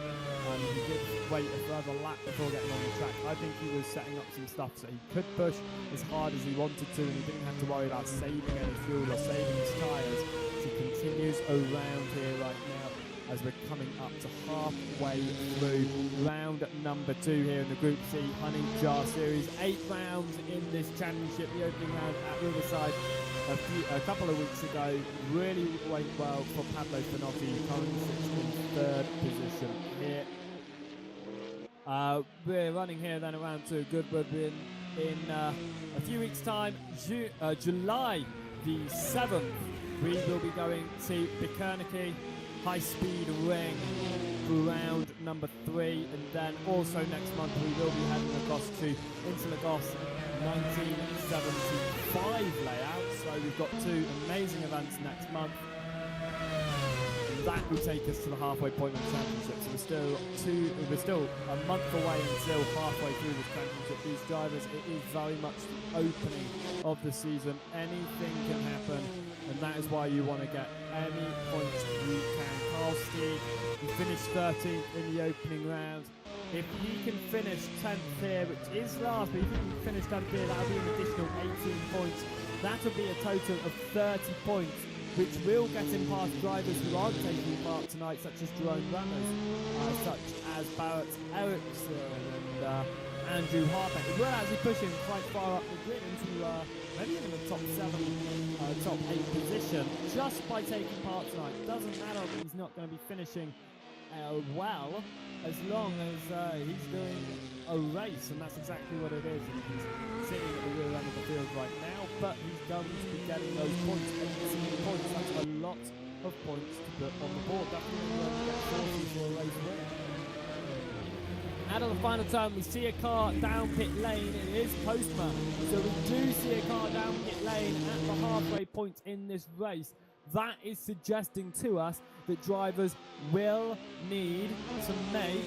He did wait a further lap before getting on the track. I think he was setting up some stuff so he could push as hard as he wanted to, and he didn't have to worry about saving any fuel or saving his tyres. He continues around here right now as we're coming up to halfway through round number 2 here in the Group C Honey Jar Series. 8 rounds in this championship. The opening round at Riverside a couple of weeks ago really went well for Pablo Finotti, who currently sits in third position here. We're running here then around to Goodwood in a few weeks' time, July the 7th. We will be going to Bikerniki High Speed Ring for round number 3, and then also next month we will be heading across to Interlagos 1975 layout. So we've got 2 amazing events next month. That will take us to the halfway point of the championship. So we're still a month away until halfway through this championship. These drivers, it is very much the opening of the season. Anything can happen, and that is why you want to get any points you can. Carl Stieg, he finished 13th in the opening round. If he can finish 10th here, which is last, but if he can finish 10th here, that'll be an additional 18 points. That'll be a total of 30 points, which will get him past drivers who aren't taking part tonight, such as drone runners, such as Barrett Eriksson and Andrew Harbeck. He will actually push him quite far up the grid into maybe even the top 7, top 8 position, just by taking part tonight. Doesn't matter that he's not going to be finishing well, as long as he's doing a race, and that's exactly what it is. He's sitting at the rear end of the field right now, but he's going to be getting those points, 18 points. That's a lot of points to put on the board. Definitely going to get 40 for a race win. Out of the final turn, we see a car down pit lane. It is Postma. So we do see a car down pit lane at the halfway point in this race. That is suggesting to us that drivers will need to make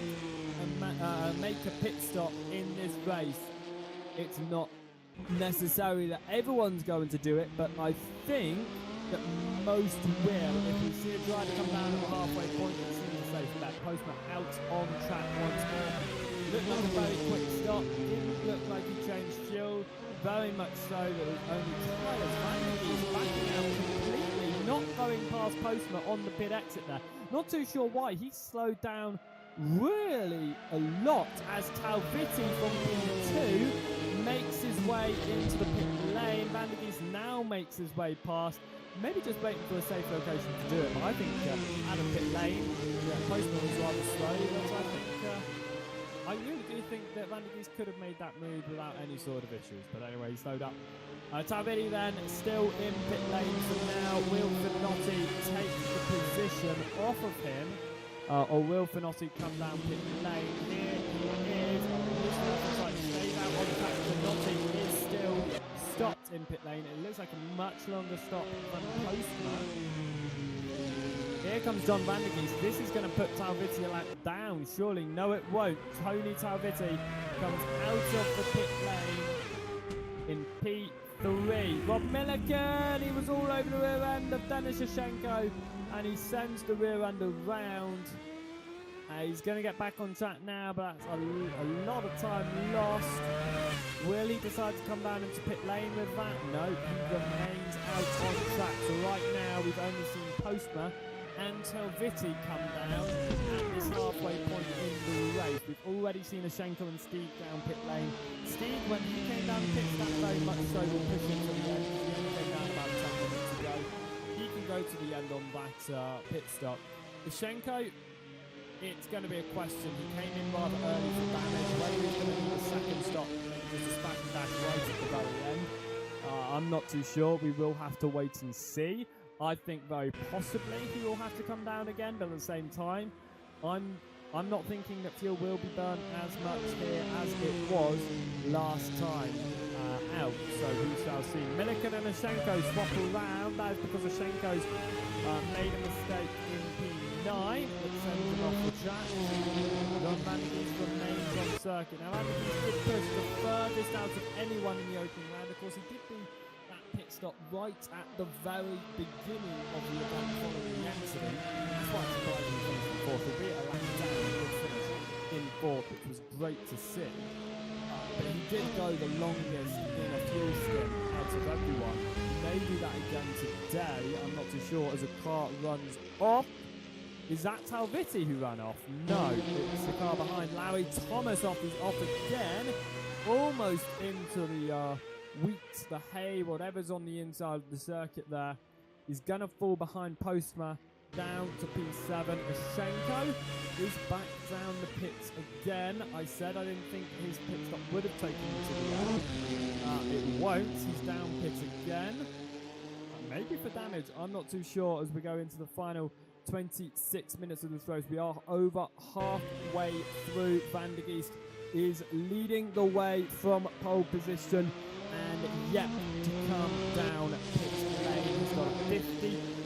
a pit stop in this race. It's not necessary that everyone's going to do it, but I think that most will. If we see a driver come down at the halfway point, it seems a safe bet. Postman out on track once more. Looked like a very quick stop. Didn't look like he changed fuel. Very much so. There was only tyres. He's backing out completely, not going past Postman on the pit exit there. Not too sure why. He slowed down really a lot as Talvitti from P2 makes his way into the pit lane. Van der Geest now makes his way past. Maybe just waiting for a safe location to do it. But I think out of pit lane, Postman was rather slow. But I really do think that Van der Geest could have made that move without any sort of issues. But anyway, he slowed up. Talvitti then still in pit lane. So now will Finotti take the position off of him? Or will Finotti come down pit lane? Here he is. Stays out on track. Finotti is still stopped in pit lane. It looks like a much longer stop than Postman. Here comes John Van der Geest. This is going to put Talvitti a lap down. Surely, no it won't. Tony Talvitti comes out of the pit lane in P3. Rob Milliken, he was all over the rear end of Denis Shevchenko, and he sends the rear end around. He's going to get back on track now, but that's a lot of time lost. Will he decide to come down into pit lane with that? No, he remains out on track. So right now, we've only seen Postma and Talvitti come down at this halfway point in the race. We've already seen Schenkel and Steed down pit lane. Steed, when he came down the pit, that very much so will push him to the end. He only came down about 10 minutes ago. He can go to the end on that pit stop. Schenko, it's going to be a question. He came in rather early for damage. Whether he's going to need a second stop, maybe just a smack and dash right at the very end. I'm not too sure. We will have to wait and see. I think very possibly he will have to come down again, but at the same time, I'm not thinking that fuel will be burned as much here as it was last time out. So we shall see. Milliken and Schenko swap around. That is because Schenko's made a mistake in P9, which sends him off the track. John Van der Geest remains on circuit. Now Van der Geest did push the furthest out of anyone in the opening round. Of course, he did do pit stop right at the very beginning of the event following the accident. It's quite surprising he finished in fourth, albeit a lap down, he did finish in fourth, which was great to see. But he did go the longest in a fuel skip out of everyone. He may do that again today, I'm not too sure, as a car runs off. Is that Talvitti who ran off? No, it's the car behind. Larry Thomas off, he's off again, almost into the wheat, the hay, whatever's on the inside of the circuit there. He's going to fall behind Postma down to P7. Schenko is back down the pits again. I said I didn't think his pit stop would have taken him to the end. It won't. He's down pits again. Maybe for damage. I'm not too sure as we go into the final 26 minutes of this race. We are over halfway through. Van der Geest is leading the way from pole position and yet to come down pit lane. He's got a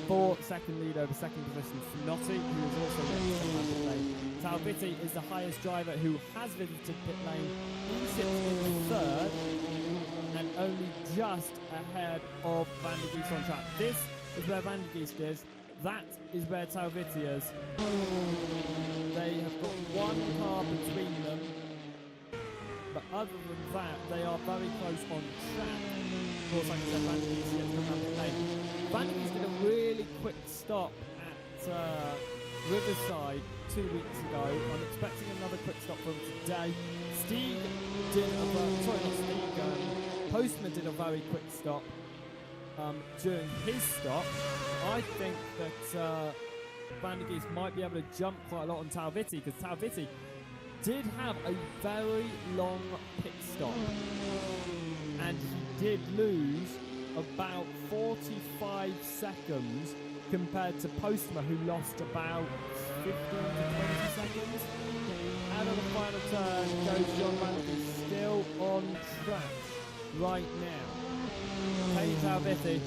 54-second lead over second position Finotti, who is also yet to come down pit lane. Talvitti is the highest driver who has visited pit lane. He sits in third and only just ahead of Van der Geest on track. This is where Van der Geest is. that is where Talviti is. They have got one car between them, but other than that, they are very close on track. Of course, like I said, Vandergeest gets come down pit lane. Vandergeest did a really quick stop at Riverside 2 weeks ago. I'm expecting another quick stop from today. Postman did a very quick stop during his stop. I think that Vandergeest might be able to jump quite a lot on Talviti, because Talviti did have a very long pit stop, and he did lose about 45 seconds compared to Postma, who lost about 15 to 20 seconds. Out of the final turn goes John Vandergeest, still on track right now. Kenny Talviti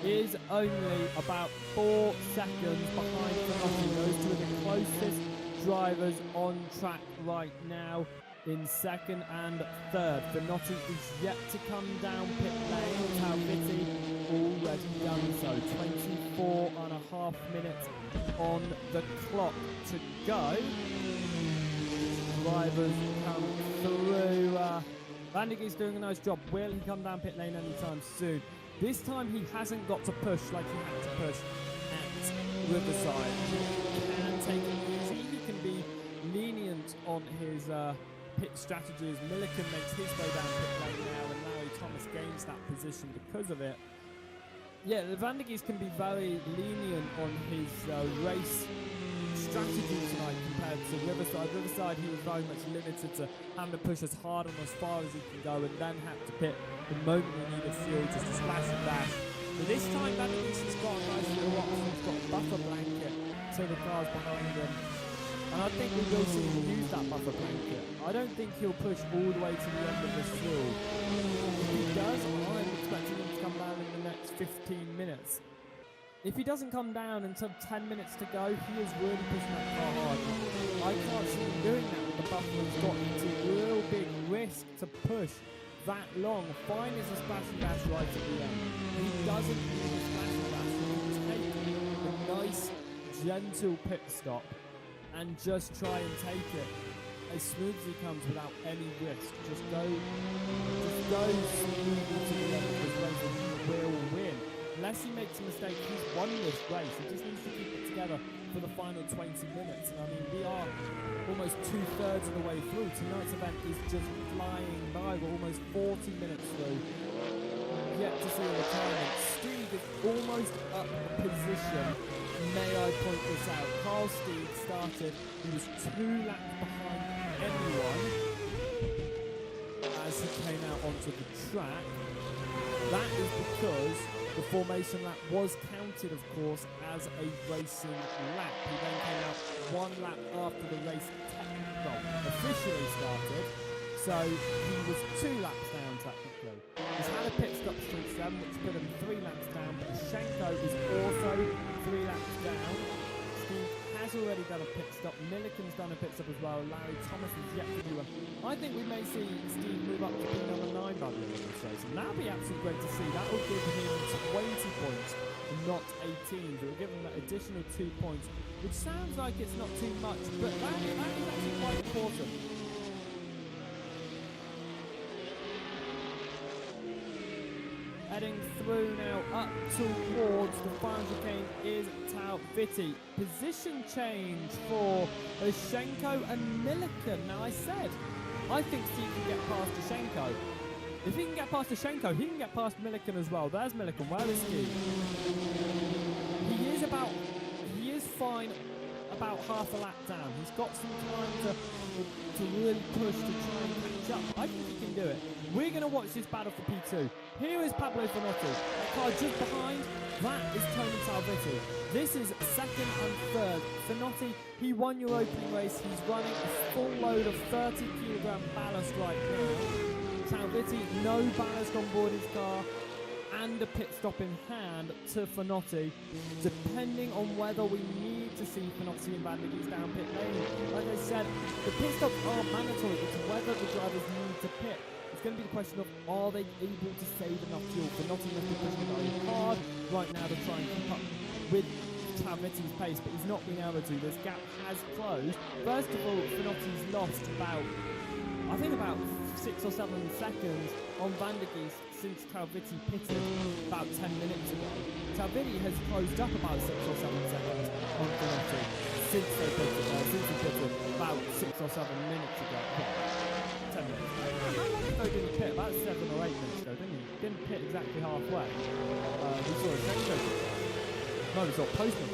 is only about 4 seconds behind Finotti. Those two are the closest drivers on track right now in second and third. Finotti is yet to come down pit lane. Talviti already done so. 24 and a half minutes on the clock to go. Drivers come through. Vandergeest doing a nice job. Will he come down pit lane anytime soon? This time he hasn't got to push like he had to push at Riverside. He can take it easy. He can be lenient on his pit strategies. Milliken makes his way down pit lane now, and Larry Thomas gains that position because of it. Yeah, the Vandergeest can be very lenient on his race strategy tonight compared to Riverside. Riverside, he was very much limited to having to push as hard and as far as he can go, and then had to pit the moment he needed fuel, just to splash and dash. But this time, Vandergeest has got a nice little option. He's got a buffer blanket to the cars behind him, and I think we will see him use that buffer blanket. I don't think he'll push all the way to the end of this fuel. If he does, I'm expecting him to come down in the next 15 minutes. If he doesn't come down until 10 minutes to go, he is really pushing that car hard. I can't see him doing that with the buffer he's got. It's a real big risk to push that long. Fine is a splash and dash right at the end. He doesn't need a splash and dash. He can take a nice, gentle pit stop and just try and take it as smooth as he comes without any risk. Just go smoothly to the end of his race and he will win. Unless he makes a mistake, he's won this race. He just needs to keep it together for the final 20 minutes. And I mean, we are almost 2/3 of the way through. Tonight's event is just flying by. We're almost 40 minutes through. Yet to see a retirement. Steve is almost up a position. May I point this out? Carl Steve started. He was 2 laps behind anyone as he came out onto the track. That is because the formation lap was counted, of course, as a racing lap. He then came out 1 lap after the race officially started, so he was 2 laps down technically. He's had a pit stop since then, which put him 3 laps down, but Shenko is also 3 laps down. Steve has already done a pit stop. Milliken's done a pit stop as well. Larry Thomas is yet to do one. I think we may see Steve move up to pit number 9 by the end of this race, and that'll be absolutely great to see. That will give him 20 points and not 18. It will give him that additional 2 points, which sounds like it's not too much, but that is actually quite important. Heading through now up towards the final chicane is Talviti. Position change for Shenko and Milliken. Now I said, I think Steve can get past Shenko. If he can get past Shenko, he can get past Milliken as well. There's Milliken. Where is he? He is fine about half a lap down. He's got some time to really push to try and catch up. I think he can do it. We're going to watch this battle for P2. Here is Pablo Finotti. That car just behind, that is Tony Talviti. This is second and third. Finotti, he won your opening race. He's running a full load of 30 kilogram ballast right now. Talviti, no ballast on board his car, and a pit stop in hand to Finotti, depending on whether we need to see Finotti and Vandergeest down pit lane. Like I said, the pit stops are mandatory. It's whether the drivers need to pit. It's going to be the question of, are they able to save enough fuel? Finotti must be pushing very hard right now to try and keep up with Talviti's pace, but he's not been able to. This gap has closed. First of all, Finotti's lost about 6 or 7 seconds on Van der Geest since Talviti pitted about 10 minutes ago. Talviti has closed up about 6 or 7 seconds on Finotti since he pitted about 6 or 7 minutes ago. 10 minutes ago. How long ago did he pit? About 7 or 8 minutes ago, didn't he? Didn't pit exactly halfway. We saw a change over. No, we saw Postman.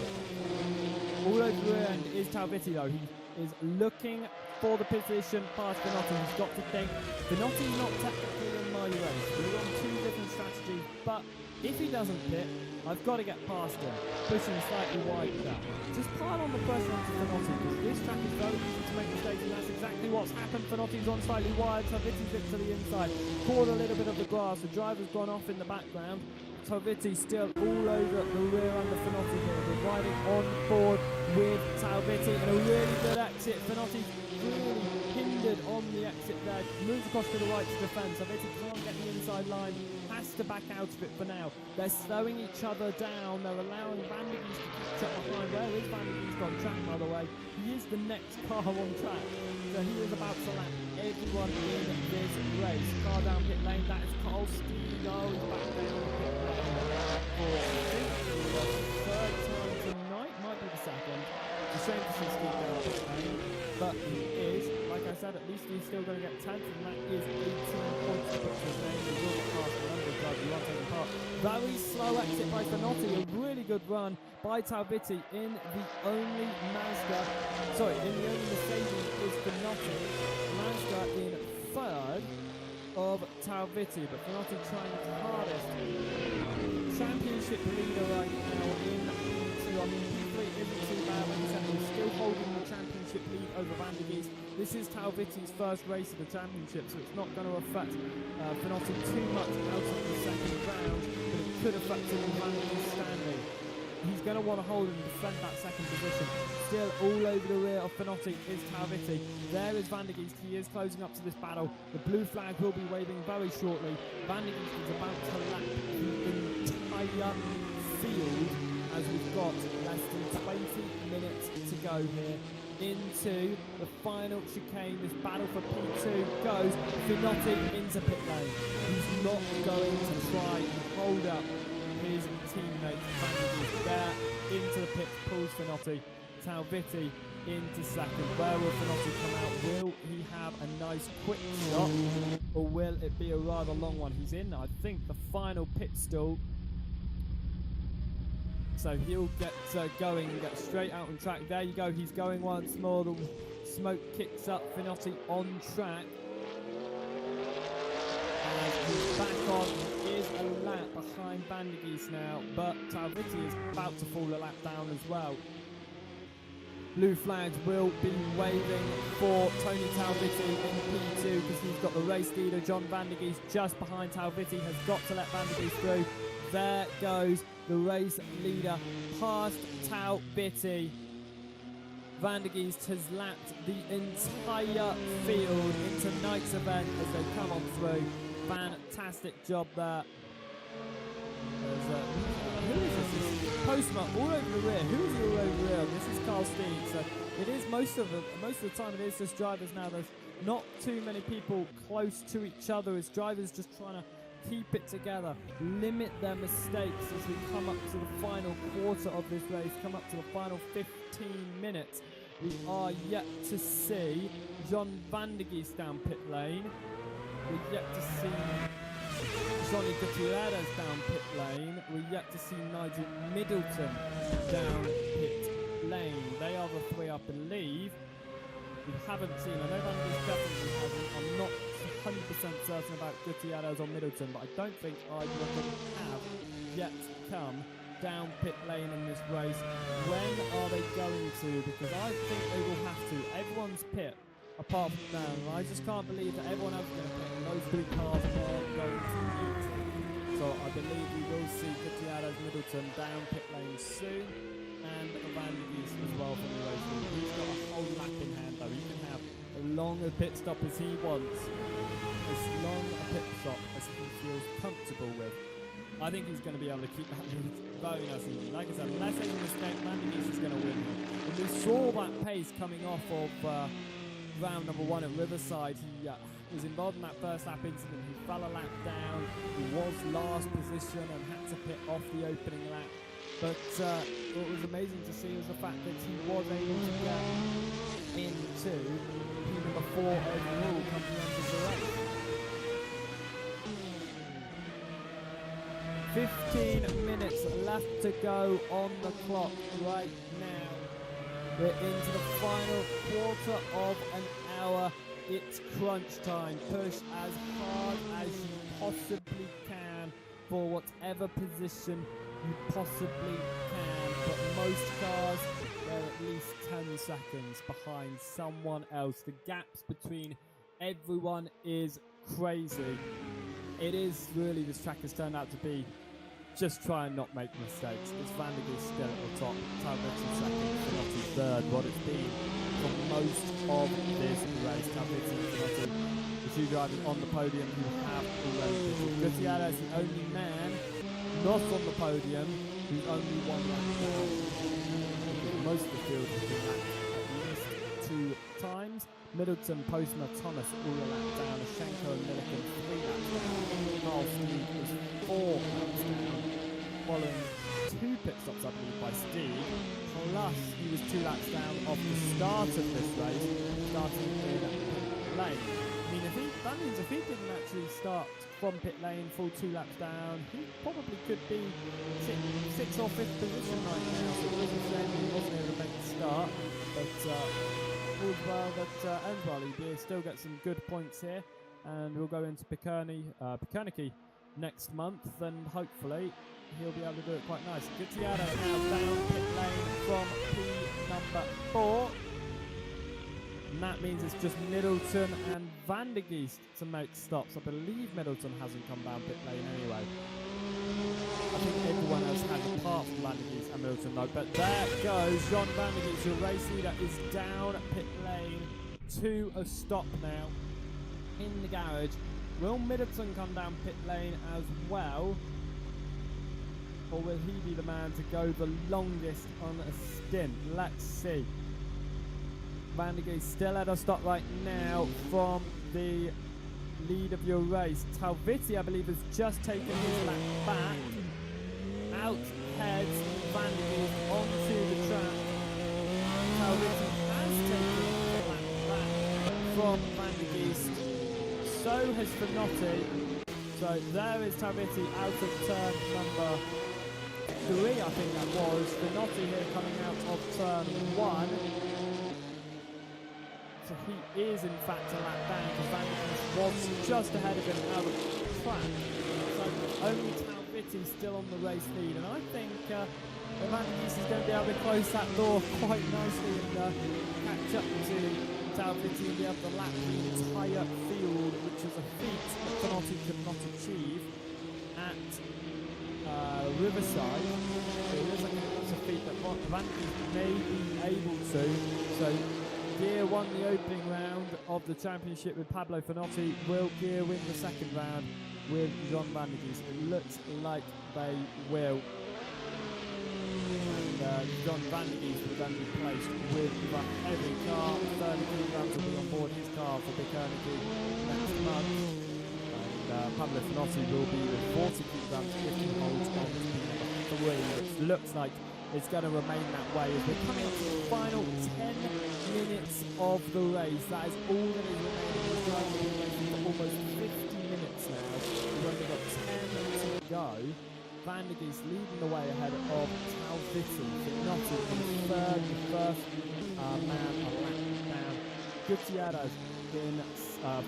All over the end is Talviti though. He is looking for the position past Finotti. He's got to think. Finotti's not technically in my race. We're on 2 different strategies, but if he doesn't pit, I've got to get past him, pushing slightly wide now. Just pile on the pressure onto Finotti, because this track is very easy to make mistakes, and that's exactly what's happened. Finotti's on slightly wide, Talviti's it to the inside, caught a little bit of the grass, the driver's gone off in the background. Talviti still all over the rear under Finotti here. We're riding on board with Talviti and a really good exit. Finotti's really hindered on the exit there. Moves across to the right to defend. Talviti can't get the inside line. Has to back out of it for now. They're slowing each other down. They're allowing Van der Geest to catch up behind. Where is Van der Geest on track, by the way? He is the next car on track. So he is about to lap everyone in this race. Car down pit lane. That is Carl Steele. He's back down the pit lane for, I think, the 3rd time tonight. Might be the 2nd. It's a shame to see Steve down the pit lane. But he is, like I said, at least he's still going to get 10th, and that is 18 points to put to his name. He will get past the number drive. You are taking part. Very slow exit by Finotti. A really good run by Talviti in the only Mercedes is Finotti. Mazda in 3rd of Talviti, but Finotti trying his hardest. Championship leader right now in P2. I mean, P3 isn't too bad when he's still holding the championship lead over Van der Geest. This is Talviti's first race of the championship, so it's not going to affect Finotti too much out of the second round, but it could affect him in Van der Geest standing. He's going to want to hold and defend that second position. Still all over the rear of Finotti is Talviti. There is Van der Geest. He is closing up to this battle. The blue flag will be waving very shortly. Van der Geest is about to lap the entire field as we've got less than 20 minutes to go here into the final chicane. This battle for P2 goes. Finotti into pit lane. He's not going to try and hold up his teammate Van der Geest there into the pit, pulls Finotti. Talviti into 2nd. Where will Finotti come out? Will he have a nice quick shot, or will it be a rather long one? He's in, I think, the final pit stall, so he'll get going and get straight out on track. There you go, he's going once more. The smoke kicks up. Finotti on track, and he's back on. Is a lap behind Van der Geest now, but Talviti is about to fall a lap down as well. Blue flags will be waving for Tony Talviti in P2 because he's got the race leader John Van der Geest just behind Talviti. Has got to let Van der Geest through. There goes the race leader past Talviti. Van der Geest has lapped the entire field in tonight's event as they come on through. Fantastic job there. Who is this? Postman all over the rear. Who is all over the rear? This is Carl Steen. So it is most of the time it is just drivers now. There's not too many people close to each other. It's drivers just trying to keep it together, limit their mistakes as we come up to the final quarter of this race, come up to the final 15 minutes. We are yet to see John Van der Geest down pit lane. We're yet to see Johnny Gutierrez down pit lane. We're yet to see Nigel Middleton down pit lane. They are the 3, I believe. We haven't seen. I know Van der Geest definitely hasn't. I'm not 100% certain about Gutierrez or Middleton, but I don't think either of them have yet come down pit lane in this race. When are they going to? Because I think they will have to. Everyone's pit apart from them. I just can't believe that everyone else is going to pit and those 3 cars are going to eat. So I believe we will see Gutierrez, Middleton down pit lane soon, and Van der Geest as well from the race. He's got a whole lap in hand though. He can have as long a pit stop as he wants, as long a pit stop as he feels comfortable with. I think he's going to be able to keep that lead very nicely. Like I said, unless there's a mistake, Van der Geest is going to win here. And we saw that pace coming off of round number 1 at Riverside. He was involved in that first lap incident. He fell a lap down. He was last position and had to pit off the opening lap. But what was amazing to see was the fact that he was able to get into number 4 overall coming into the race. 15 minutes left to go on the clock right now. We're into the final quarter of an hour. It's crunch time. Push as hard as you possibly can for whatever position you possibly can. But most cars, they're at least 10 seconds behind someone else. The gaps between everyone is crazy. It is really, this track has turned out to be just try and not make mistakes. It's Van der Geest still at the top, Talviti second, Finotty third. What it's been for most of this race. Talviti and Finotty, the two drivers on the podium who have already been. Gutierrez is the only man not on the podium who's only one lap down. Most of the field has been lapped at least 2 times. Middleton, Postma, Thomas all a lap down. Ashenko and Milliken 3 laps down. Carl Steve is 4 laps down, following 2 pit stops, I believe, by Steve. Plus, he was 2 laps down off the start of this race, starting in pit lane. I mean, that means if he didn't actually start from pit lane, full 2 laps down, he probably could be 6th or 5th position right now. So it was a shame he wasn't able to make the start, but all's well that ends well. He still gets some good points here, and we'll go into Pekerniki next month, and hopefully he'll be able to do it quite nice. Gutierrez now down pit lane from number 4. And that means it's just Middleton and Van der Geest to make stops. I believe Middleton hasn't come down pit lane anyway. I think everyone else has apart from Van der Geest and Middleton though. But there goes John Van der Geest, your race leader, is down pit lane to a stop now in the garage. Will Middleton come down pit lane as well? Or will he be the man to go the longest on a stint? Let's see. Van der Geest still at a stop right now from the lead of your race. Talviti, I believe, has just taken his lap back. Out heads Van der Geest onto the track. Talviti has taken the lap back from Van der Geest. So has Finotty. So there is Talviti out of turn number 3, I think that was. Finotty here coming out of turn 1. So he is in fact a lap down because Van der Geest was just ahead of him out of the track. So only Talviti still on the race lead, and I think Van der Geest is going to be able to close that door quite nicely and catch up to Talviti and be able to lap the entire field, which is a feat that Finotty could not achieve at Riverside. It's a feat that Van der Geest may be able to. So Gear won the opening round of the championship with Pablo Finotty. Will Gear win the second round with John Van der Geest? It looks like they will. And John Van der Geest will then be placed with the heavy car. 30 kilograms will be on board his car for Pekerniki next month. And Pablo Finotty will be with 40 kilograms if he holds on to number 3, which looks like it's going to remain that way as we're coming up to the final 10 minutes of the race. That is all that is remaining. We're driving for almost 50 minutes now. We've only got 10 to go. Van der Geest leading the way ahead of Talviti. Finotty in third, the first man a lap down. Gutierrez in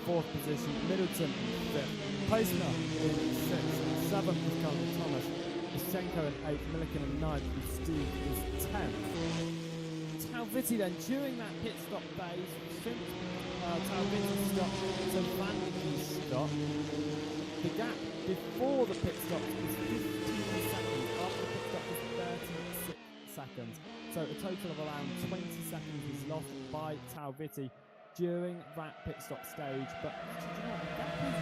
4th position. Middleton in 5th. Postma in 6th. 7th is Carl Thomas. Ashenko in 8th. Milliken in 9th. And Steve is 10th. Talviti then, during that pit stop phase, since Talviti stopped to Van der Geest stop, the gap before the pit stop was 15 seconds, after the pit stop was 36 seconds. So a total of around 20 seconds was lost by Talviti during that pit stop stage. But actually, you know, the gap was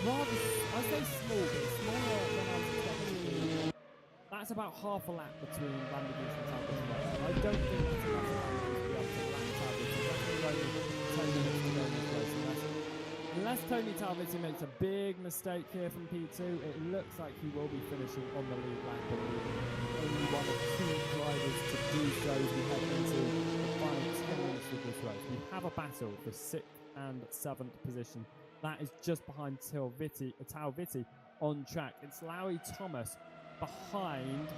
rather, I say small, but smaller than I was That's about half a lap between Van der Geest and Talbot. I don't think that's enough for Van der Geest to be able to lap Talbot. He's definitely only 10 minutes to go in this race. Unless Tony Talbot makes a big mistake here from P2, it looks like he will be finishing on the lead lap. Only one of two drivers to do so as we head into the final 10 minutes of this race. We have a battle for 6th and 7th position. That is just behind Tao Viti on track. It's Larry Thomas behind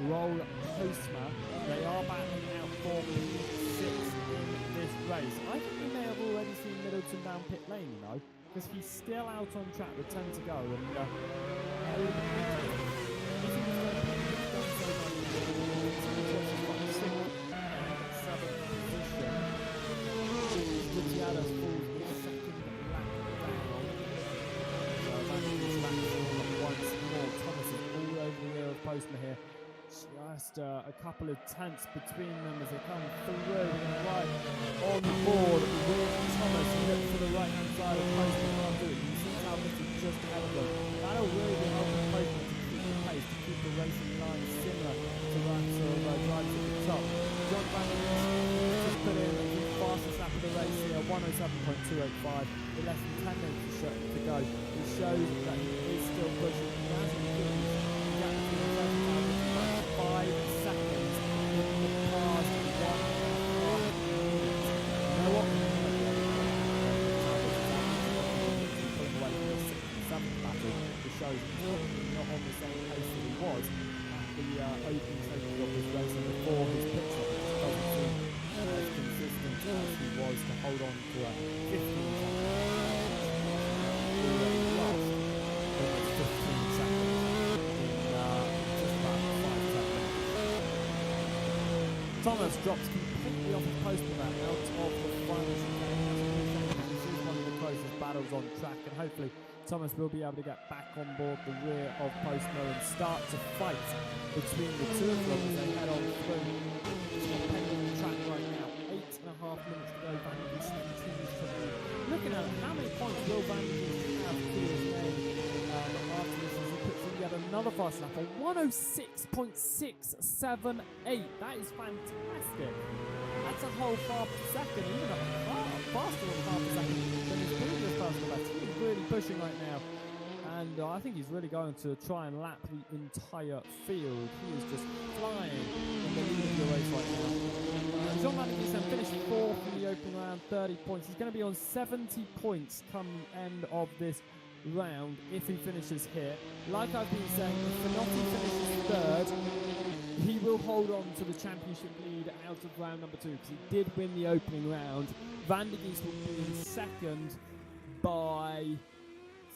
Roel Postma. They are battling out for P6 in this race. I think we may have already seen Middleton down pit lane, you know, because he's still out on track with 10 to go. And Gutierrez falls in second lap down. So Van der Geest once more. Thomas is all over the rear of Postma here. Just a couple of tenths between them as they come through right on board with Thomas. He looks to the right hand side of Postma. You see Talbot is just ahead of them. That'll really be helping Postma to keep the pace, to keep the racing line similar to that of drivers at the top. John Van der Geest just put in the fastest lap of the race here, 107.285, with less than 10 minutes to go. It shows that he is still pushing. He hasn't finished. The gap between himself and Talbot is about 5 seconds in the past 1.5 minutes. You know what? Pulling away from the 6th and 7th battle, it shows he's not on the same pace that he was at the opening stages of this race and before his pit stop. It doesn't seem as consistent as he was to hold on to a 15 lost almost 15 seconds in just about 5 seconds. Thomas drops completely off his poster back out of the final chicane. This is one of the closest battles on track, and hopefully Thomas will be able to get back on board the rear of Postma and start to fight between the two of them as they head on through. On the track right now, 8.5 minutes to go. Van der Geest continues to lead. Looking at it, how many points will Van der Geest have to his name after this as he puts in yet another fast lap? A 106.678. That is fantastic. That's a whole half a second, even faster than half a second than his previous personal best. He's really pushing right now. And I think he's really going to try and lap the entire field. He is just flying in the lead of the race right now. Jean Van der Geest finished 4th in the opening round, 30 points. He's going to be on 70 points come end of this round if he finishes here. Like I've been saying, if Finotti finishes 3rd, he will hold on to the championship lead out of round number 2 because he did win the opening round. Van der Geest will be in 2nd by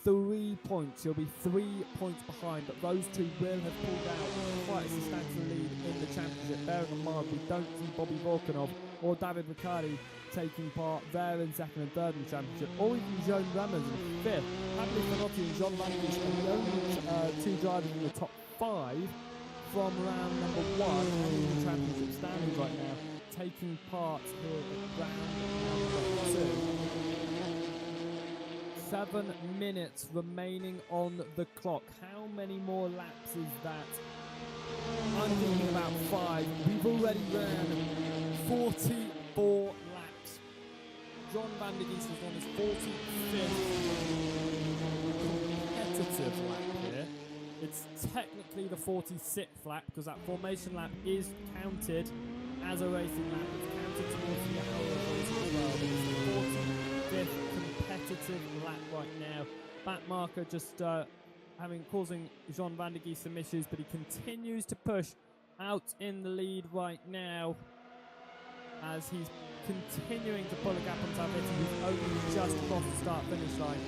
3 points. He'll be 3 points behind, but those two will have pulled out quite a substantial lead in the championship. Bearing in mind, we don't see Bobby Volkanov or David Ricciardi taking part there in 2nd and 3rd in the championship, or even Joan Rammers in 5th. Hadley Finotti and John Van der Geest are the only two drivers in the top 5 from round number 1 in the championship standings right now, taking part here at round number 2. 7 minutes remaining on the clock. How many more laps is that? I'm thinking about 5. We've already ran 44 laps. John Van der Geest is on his 45th competitive lap here. It's technically the 46th lap because that formation lap is counted as a racing lap. It's counted towards the hour as well. It's the 45th competitive lap right now. Back marker just causing Jean Van der Geest some issues, but he continues to push out in the lead right now as he's continuing to pull a gap on Talbot, who's only just crossed the start-finish line.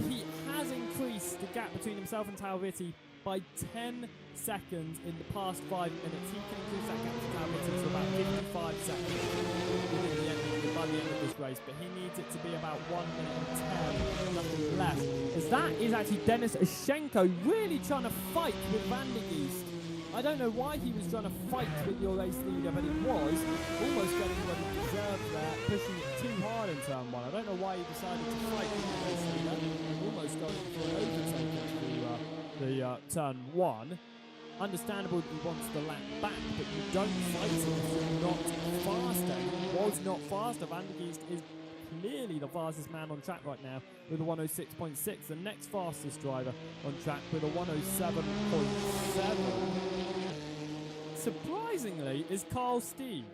He has increased the gap between himself and Talbot by 10 seconds in the past 5 minutes. He can increase that gap to Talbot to about 55 seconds by the end of this race, but he needs it to be about 1 minute and 10, nothing less. As that is actually Denis Ushenko really trying to fight with Van der Geest. I don't know why he was trying to fight with your race leader, but it was almost getting what he deserved there, pushing it too hard in turn 1. I don't know why he decided to fight with your race leader, almost going for an overtake into the turn 1. understandable that he wants the lap back, but you don't fight him if you're not faster. He was not faster. Van der Geest is clearly the fastest man on track right now with a 106.6. The next fastest driver on track with a 107.7. Surprisingly is Carl Stieg.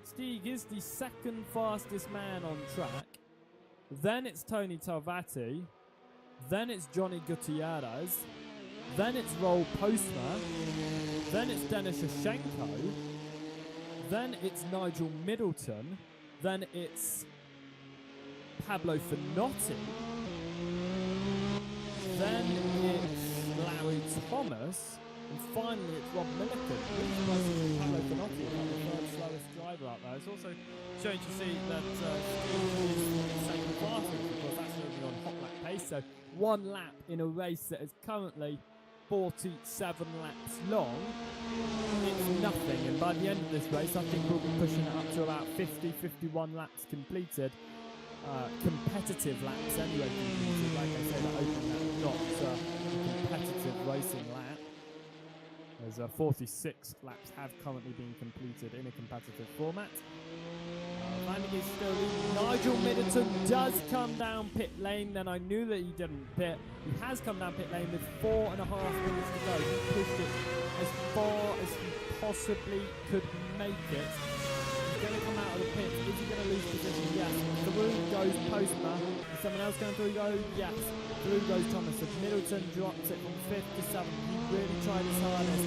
Stieg is the second fastest man on track. Then it's Tony Tarvati. Then it's Johnny Gutierrez. Then it's Roel Postma. Then it's Denis Shevchenko. Then it's Nigel Middleton. Then it's Pablo Finotti. Then it's Larry Thomas. And finally it's Rob Milliken. Pablo Finotti is the third slowest driver out there. It's also showing to see that Steve is second fastest, because that's only on hot lap pace. So one lap in a race that is currently 47 laps long, it's nothing. And by the end of this race, I think we'll be pushing it up to about 50, 51 laps completed. Competitive laps anyway completed. Like I said, that open lap, not a competitive racing lap. There's 46 laps have currently been completed in a competitive format. Van der Geest still leading. Nigel Middleton does come down pit lane. Then I knew that he didn't pit. He has come down pit lane with 4.5 minutes to go. He pushed it as far as he possibly could make it. He's going to come out of the pit. Is he going to lose position? Yes. Through goes Postma. Is someone else going through go? Yes. Through goes Thomas. If Middleton drops it from 5th to 7th. He really tried his hardest.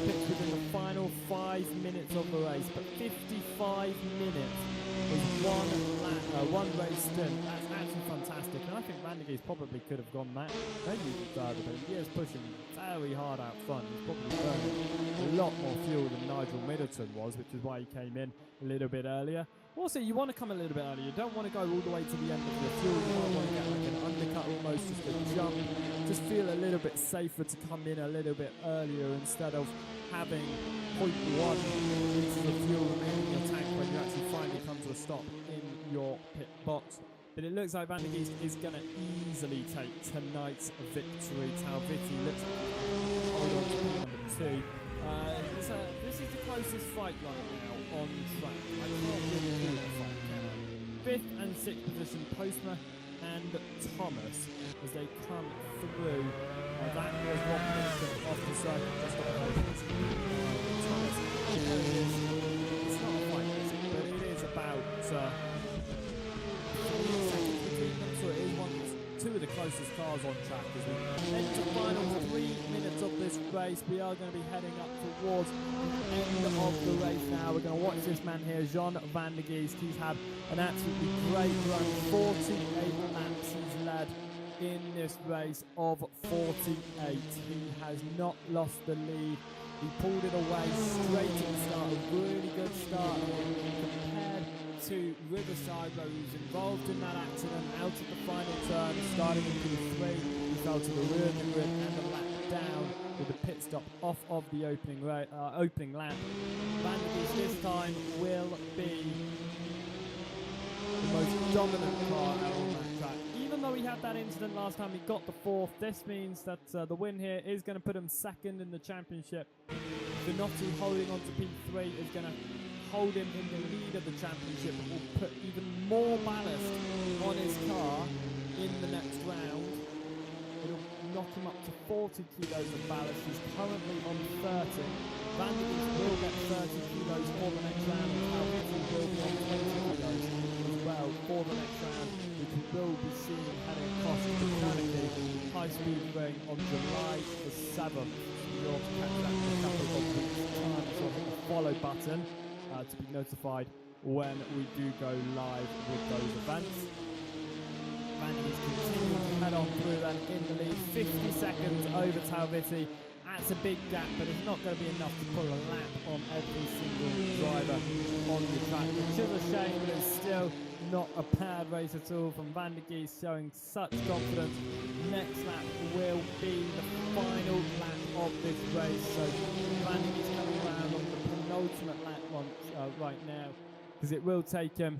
Picked within the final 5 minutes of the race. But 55 minutes is one race stint. That's actually fantastic. And I think Van der Geest probably could have gone that. Maybe even further, but he is pushing very hard out front. He's probably burning a lot more fuel than Nigel Middleton was, which is why he came in a little bit earlier. Also, you want to come a little bit earlier. You don't want to go all the way to the end of the fuel. You might want to get like an undercut almost, just a jump. Just feel a little bit safer to come in a little bit earlier instead of having 0.1 into the fuel remaining in your tank when you actually finally come to a stop in your pit box. But it looks like Van der Geest is going to easily take tonight's victory. Talviti looks like hold on to number 2. This is the closest fight right now on track. I can't really call it a fight, can I? 5th and 6th position, Postma and Thomas as they come through. That was Rob Milliken off the circuit just off the Thomas. It's not a fight, is it? But it is about 3 seconds between them, so it is two of the closest cars on track as we enter the final 3 minutes of this race. We are going to be heading up towards the end of the race now. We're going to watch this man here, Jean Van der Geest. He's had an absolutely great run. 48 laps he's led in this race of 48. He has not lost the lead. He pulled it away straight at the start. A really good start compared to Riverside, where he was involved in that accident out at the final turn, starting in Q3. He fell to the rear of the grid and the lap down with a pit stop off of the opening lap. Van der Geest this time will be the most dominant car out on that track. Even though he had that incident last time, he got the 4th. This means that the win here is going to put him 2nd in the championship. Finotti holding on to P3 is going to hold him in the lead of the championship, and will put even more ballast on his car in the next round. It'll knock him up to 40 kilos of ballast. He's currently on 30. Van der Geest will get 30 kilos for the next round, and Talviti will be on 20 kilos as well for the next round, which we will be seeing heading across the Canopy High Speed Ring on July the 7th. So you'll catch that in a couple of weeks' time. So hit the follow button to be notified when we do go live with those events. Van der Geest continuing to head on through then in the lead, 50 seconds over Talviti. That's a big gap, but it's not going to be enough to pull a lap on every single driver on the track, which is a shame, but it's still not a bad race at all from Van der Geest, showing such confidence. Next lap will be the final lap of this race, so Van der Geest coming around on the penultimate lap right now, because it will take him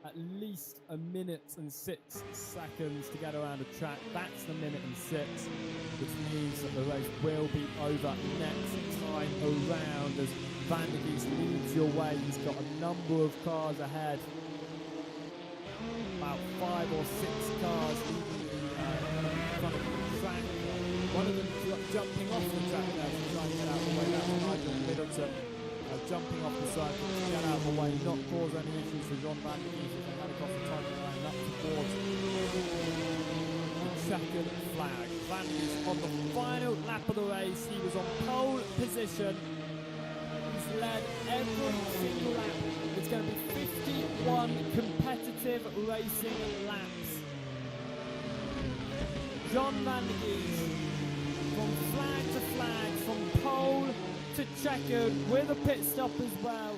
at least 1:06 to get around a track. That's the 1:06, which means that the race will be over next time around as Van der Geest leads your way. He's got a number of cars ahead, about 5 or 6 cars in front of the track. One of them jumping off the track there to try and get out of the way. That's Nigel Middleton jumping off the cycle to get out of the way, not cause any issues for John Van der Geest as they had across the time line up towards the second flag. Van der Geest on the final lap of the race. He was on pole position. He's led every single lap. It's going to be 51 competitive racing laps. John Van der Geest from flag to flag, from pole to checkered with a pit stop as well.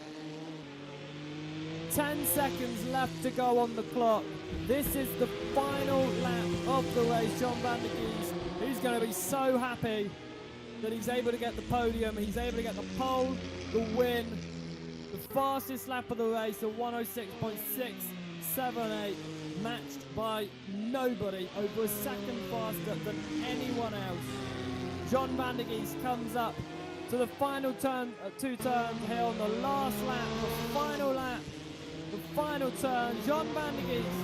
10 seconds left to go on the clock. This is the final lap of the race. John Van der Geest, he's going to be so happy that he's able to get the podium. He's able to get the pole, the win, the fastest lap of the race, a 1:06.678, matched by nobody, over a second faster than anyone else. John Van der Geest comes up to the final turn, 2 turns here on the last lap, the final lap, the final turn. John Van der Geest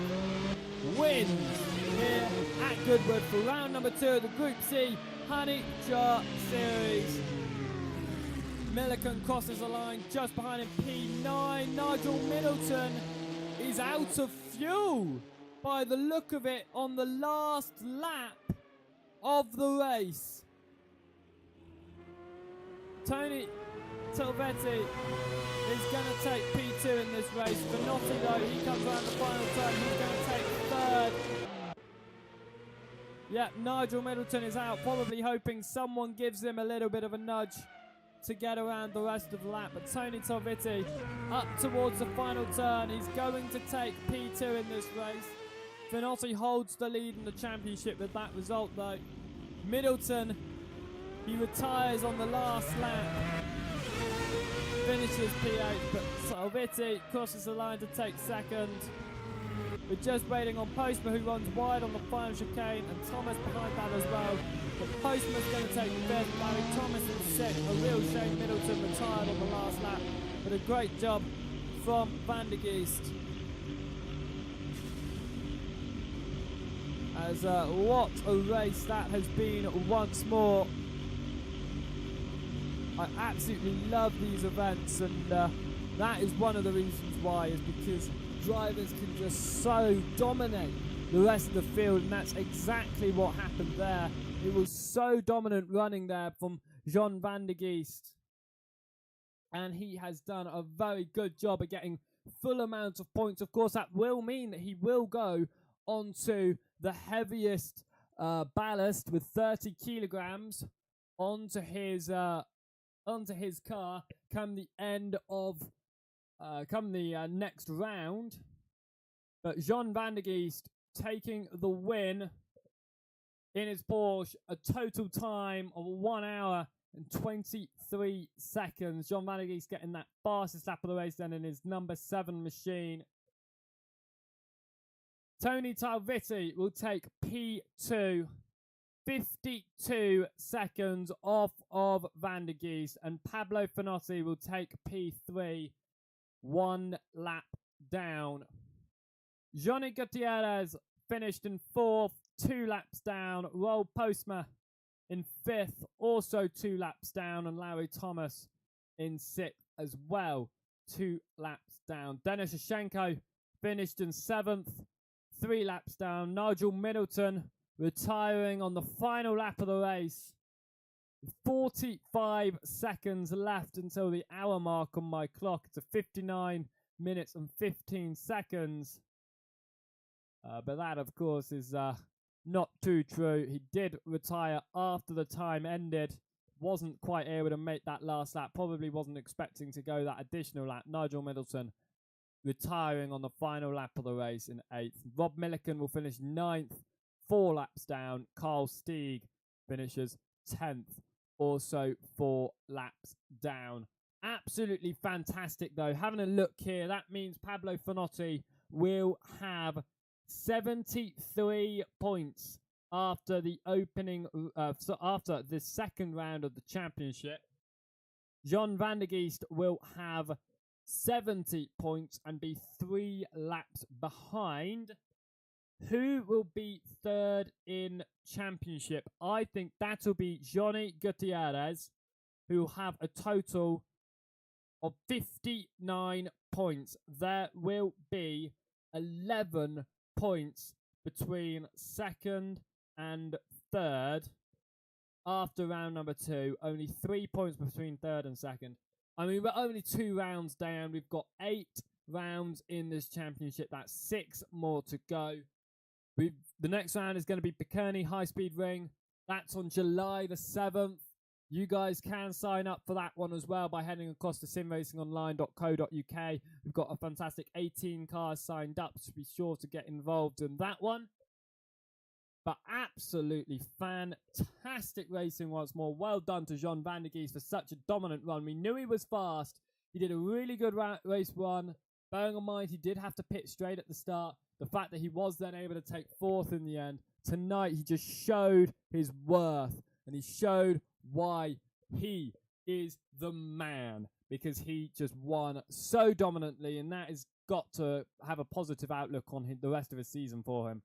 wins here at Goodwood for round number 2 of the Group C Honey Jar Series. Milliken crosses the line just behind him, P9. Nigel Middleton is out of fuel by the look of it on the last lap of the race. Tony Talvetti is going to take P2 in this race. Venotti, though, he comes around the final turn. He's going to take 3rd. Yeah, Nigel Middleton is out, probably hoping someone gives him a little bit of a nudge to get around the rest of the lap. But Tony Talvetti up towards the final turn. He's going to take P2 in this race. Venotti holds the lead in the championship with that result, though. Middleton, he retires on the last lap, finishes P8, but Talvetti crosses the line to take 2nd. We're just waiting on Postma, who runs wide on the final chicane, and Thomas behind that as well. But Postma's going to take 5th, Barry Thomas in 6th. A real shame Middleton retired on the last lap, but a great job from Van der Geest. As what a race that has been once more. I absolutely love these events, and that is one of the reasons why, is because drivers can just so dominate the rest of the field, and that's exactly what happened there. It was so dominant running there from John Van der Geest, and he has done a very good job of getting full amount of points. Of course, that will mean that he will go onto the heaviest ballast with 30 kilograms onto his car come the end of next round. But John Van der Geest taking the win in his Porsche, a total time of 1 hour and 23 seconds. John Van der Geest getting that fastest lap of the race then in his number 7 machine. Tony Talvetti will take P2, 52 seconds off of Van der Geest, and Pablo Finotti will take P3, 1 lap down. Johnny Gutierrez finished in 4th, 2 laps down. Roel Postma in 5th, also 2 laps down, and Larry Thomas in 6th as well, 2 laps down. Denis Shashenko finished in 7th, 3 laps down. Nigel Middleton retiring on the final lap of the race. 45 seconds left until the hour mark on my clock. It's a 59 minutes and 15 seconds. But that, of course, is not too true. He did retire after the time ended. Wasn't quite able to make that last lap. Probably wasn't expecting to go that additional lap. Nigel Middleton retiring on the final lap of the race in 8th. Rob Milliken will finish 9th, 4 laps down. Carl Stieg finishes 10th, also 4 laps down. Absolutely fantastic, though. Having a look here, that means Pablo Finotti will have 73 points after the opening, after the second round of the championship. John van der Geest will have 70 points and be 3 laps behind. Who will be third in championship? I think that'll be Johnny Gutierrez, who will have a total of 59 points. There will be 11 points between second and third after round number 2. Only 3 points between third and second. I mean, we're only 2 rounds down. We've got 8 rounds in this championship. That's 6 more to go. The next round is going to be Pikerney High Speed Ring. That's on July the 7th. You guys can sign up for that one as well by heading across to simracingonline.co.uk. We've got a fantastic 18 cars signed up, so be sure to get involved in that one. But absolutely fantastic racing once more. Well done to John van der Geest for such a dominant run. We knew he was fast. He did a really good race run. Bearing in mind, he did have to pit straight at the start. The fact that he was then able to take 4th in the end. Tonight, he just showed his worth. And he showed why he is the man. Because he just won so dominantly. And that has got to have a positive outlook on the rest of his season for him.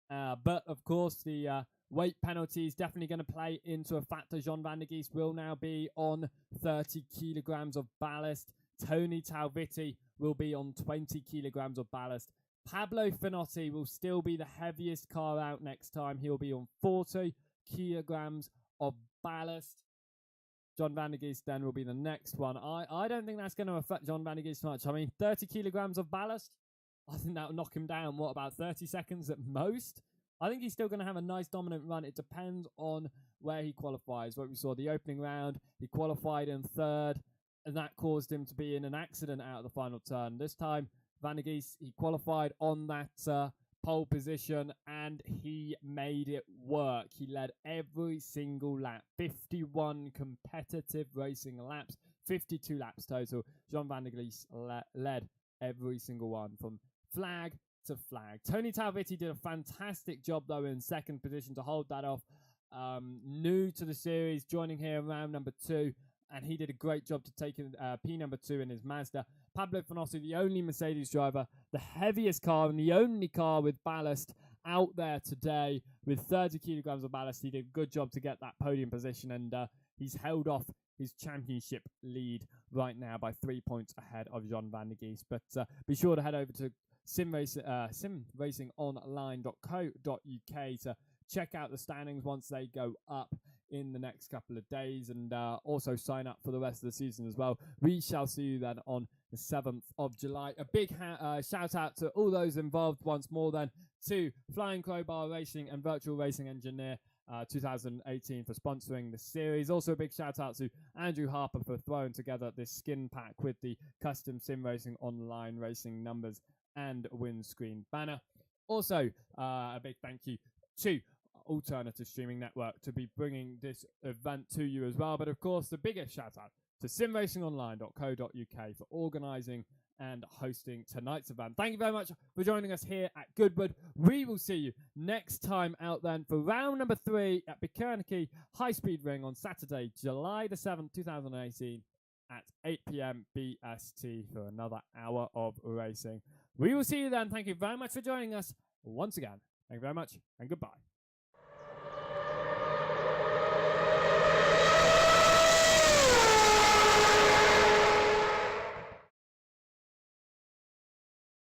But, of course, the weight penalty is definitely going to play into a factor. John van der Geest will now be on 30 kilograms of ballast. Tony Talvitti will be on 20 kilograms of ballast. Pablo Finotti will still be the heaviest car out next time. He'll be on 40 kilograms of ballast. John van der Geest then will be the next one. I don't think that's going to affect John van der Geest much. I mean, 30 kilograms of ballast, I think that will knock him down, what, about 30 seconds at most? I think he's still going to have a nice dominant run. It depends on where he qualifies. What we saw the opening round, he qualified in 3rd, and that caused him to be in an accident out of the final turn. This time, Van der Geest, he qualified on that pole position, and he made it work. He led every single lap. 51 competitive racing laps, 52 laps total. John van der Geest led every single one from flag to flag. Tony Talvitti did a fantastic job, though, in 2nd position to hold that off. New to the series, joining here around number 2. And he did a great job to take P number 2 in his Mazda. Pablo Finotti, the only Mercedes driver, the heaviest car and the only car with ballast out there today with 30 kilograms of ballast. He did a good job to get that podium position, and he's held off his championship lead right now by 3 points ahead of John van der Geest. But be sure to head over to simracingonline.co.uk to check out the standings once they go up in the next couple of days, and also sign up for the rest of the season as well. We shall see you then on the 7th of July. A big shout out to all those involved once more then, to Flying Crowbar Racing and Virtual Racing Engineer 2018 for sponsoring the series. Also a big shout out to Andrew Harper for throwing together this skin pack with the custom Sim Racing Online racing numbers and windscreen banner. Also a big thank you to Alternative Streaming Network to be bringing this event to you as well. But of course, the biggest shout out to simracingonline.co.uk for organising and hosting tonight's event. Thank you very much for joining us here at Goodwood. We will see you next time out then for round number 3 at Pikerney High Speed Ring on Saturday, July the 7th, 2018 at 8 p.m. BST for another hour of racing. We will see you then. Thank you very much for joining us once again. Thank you very much and goodbye.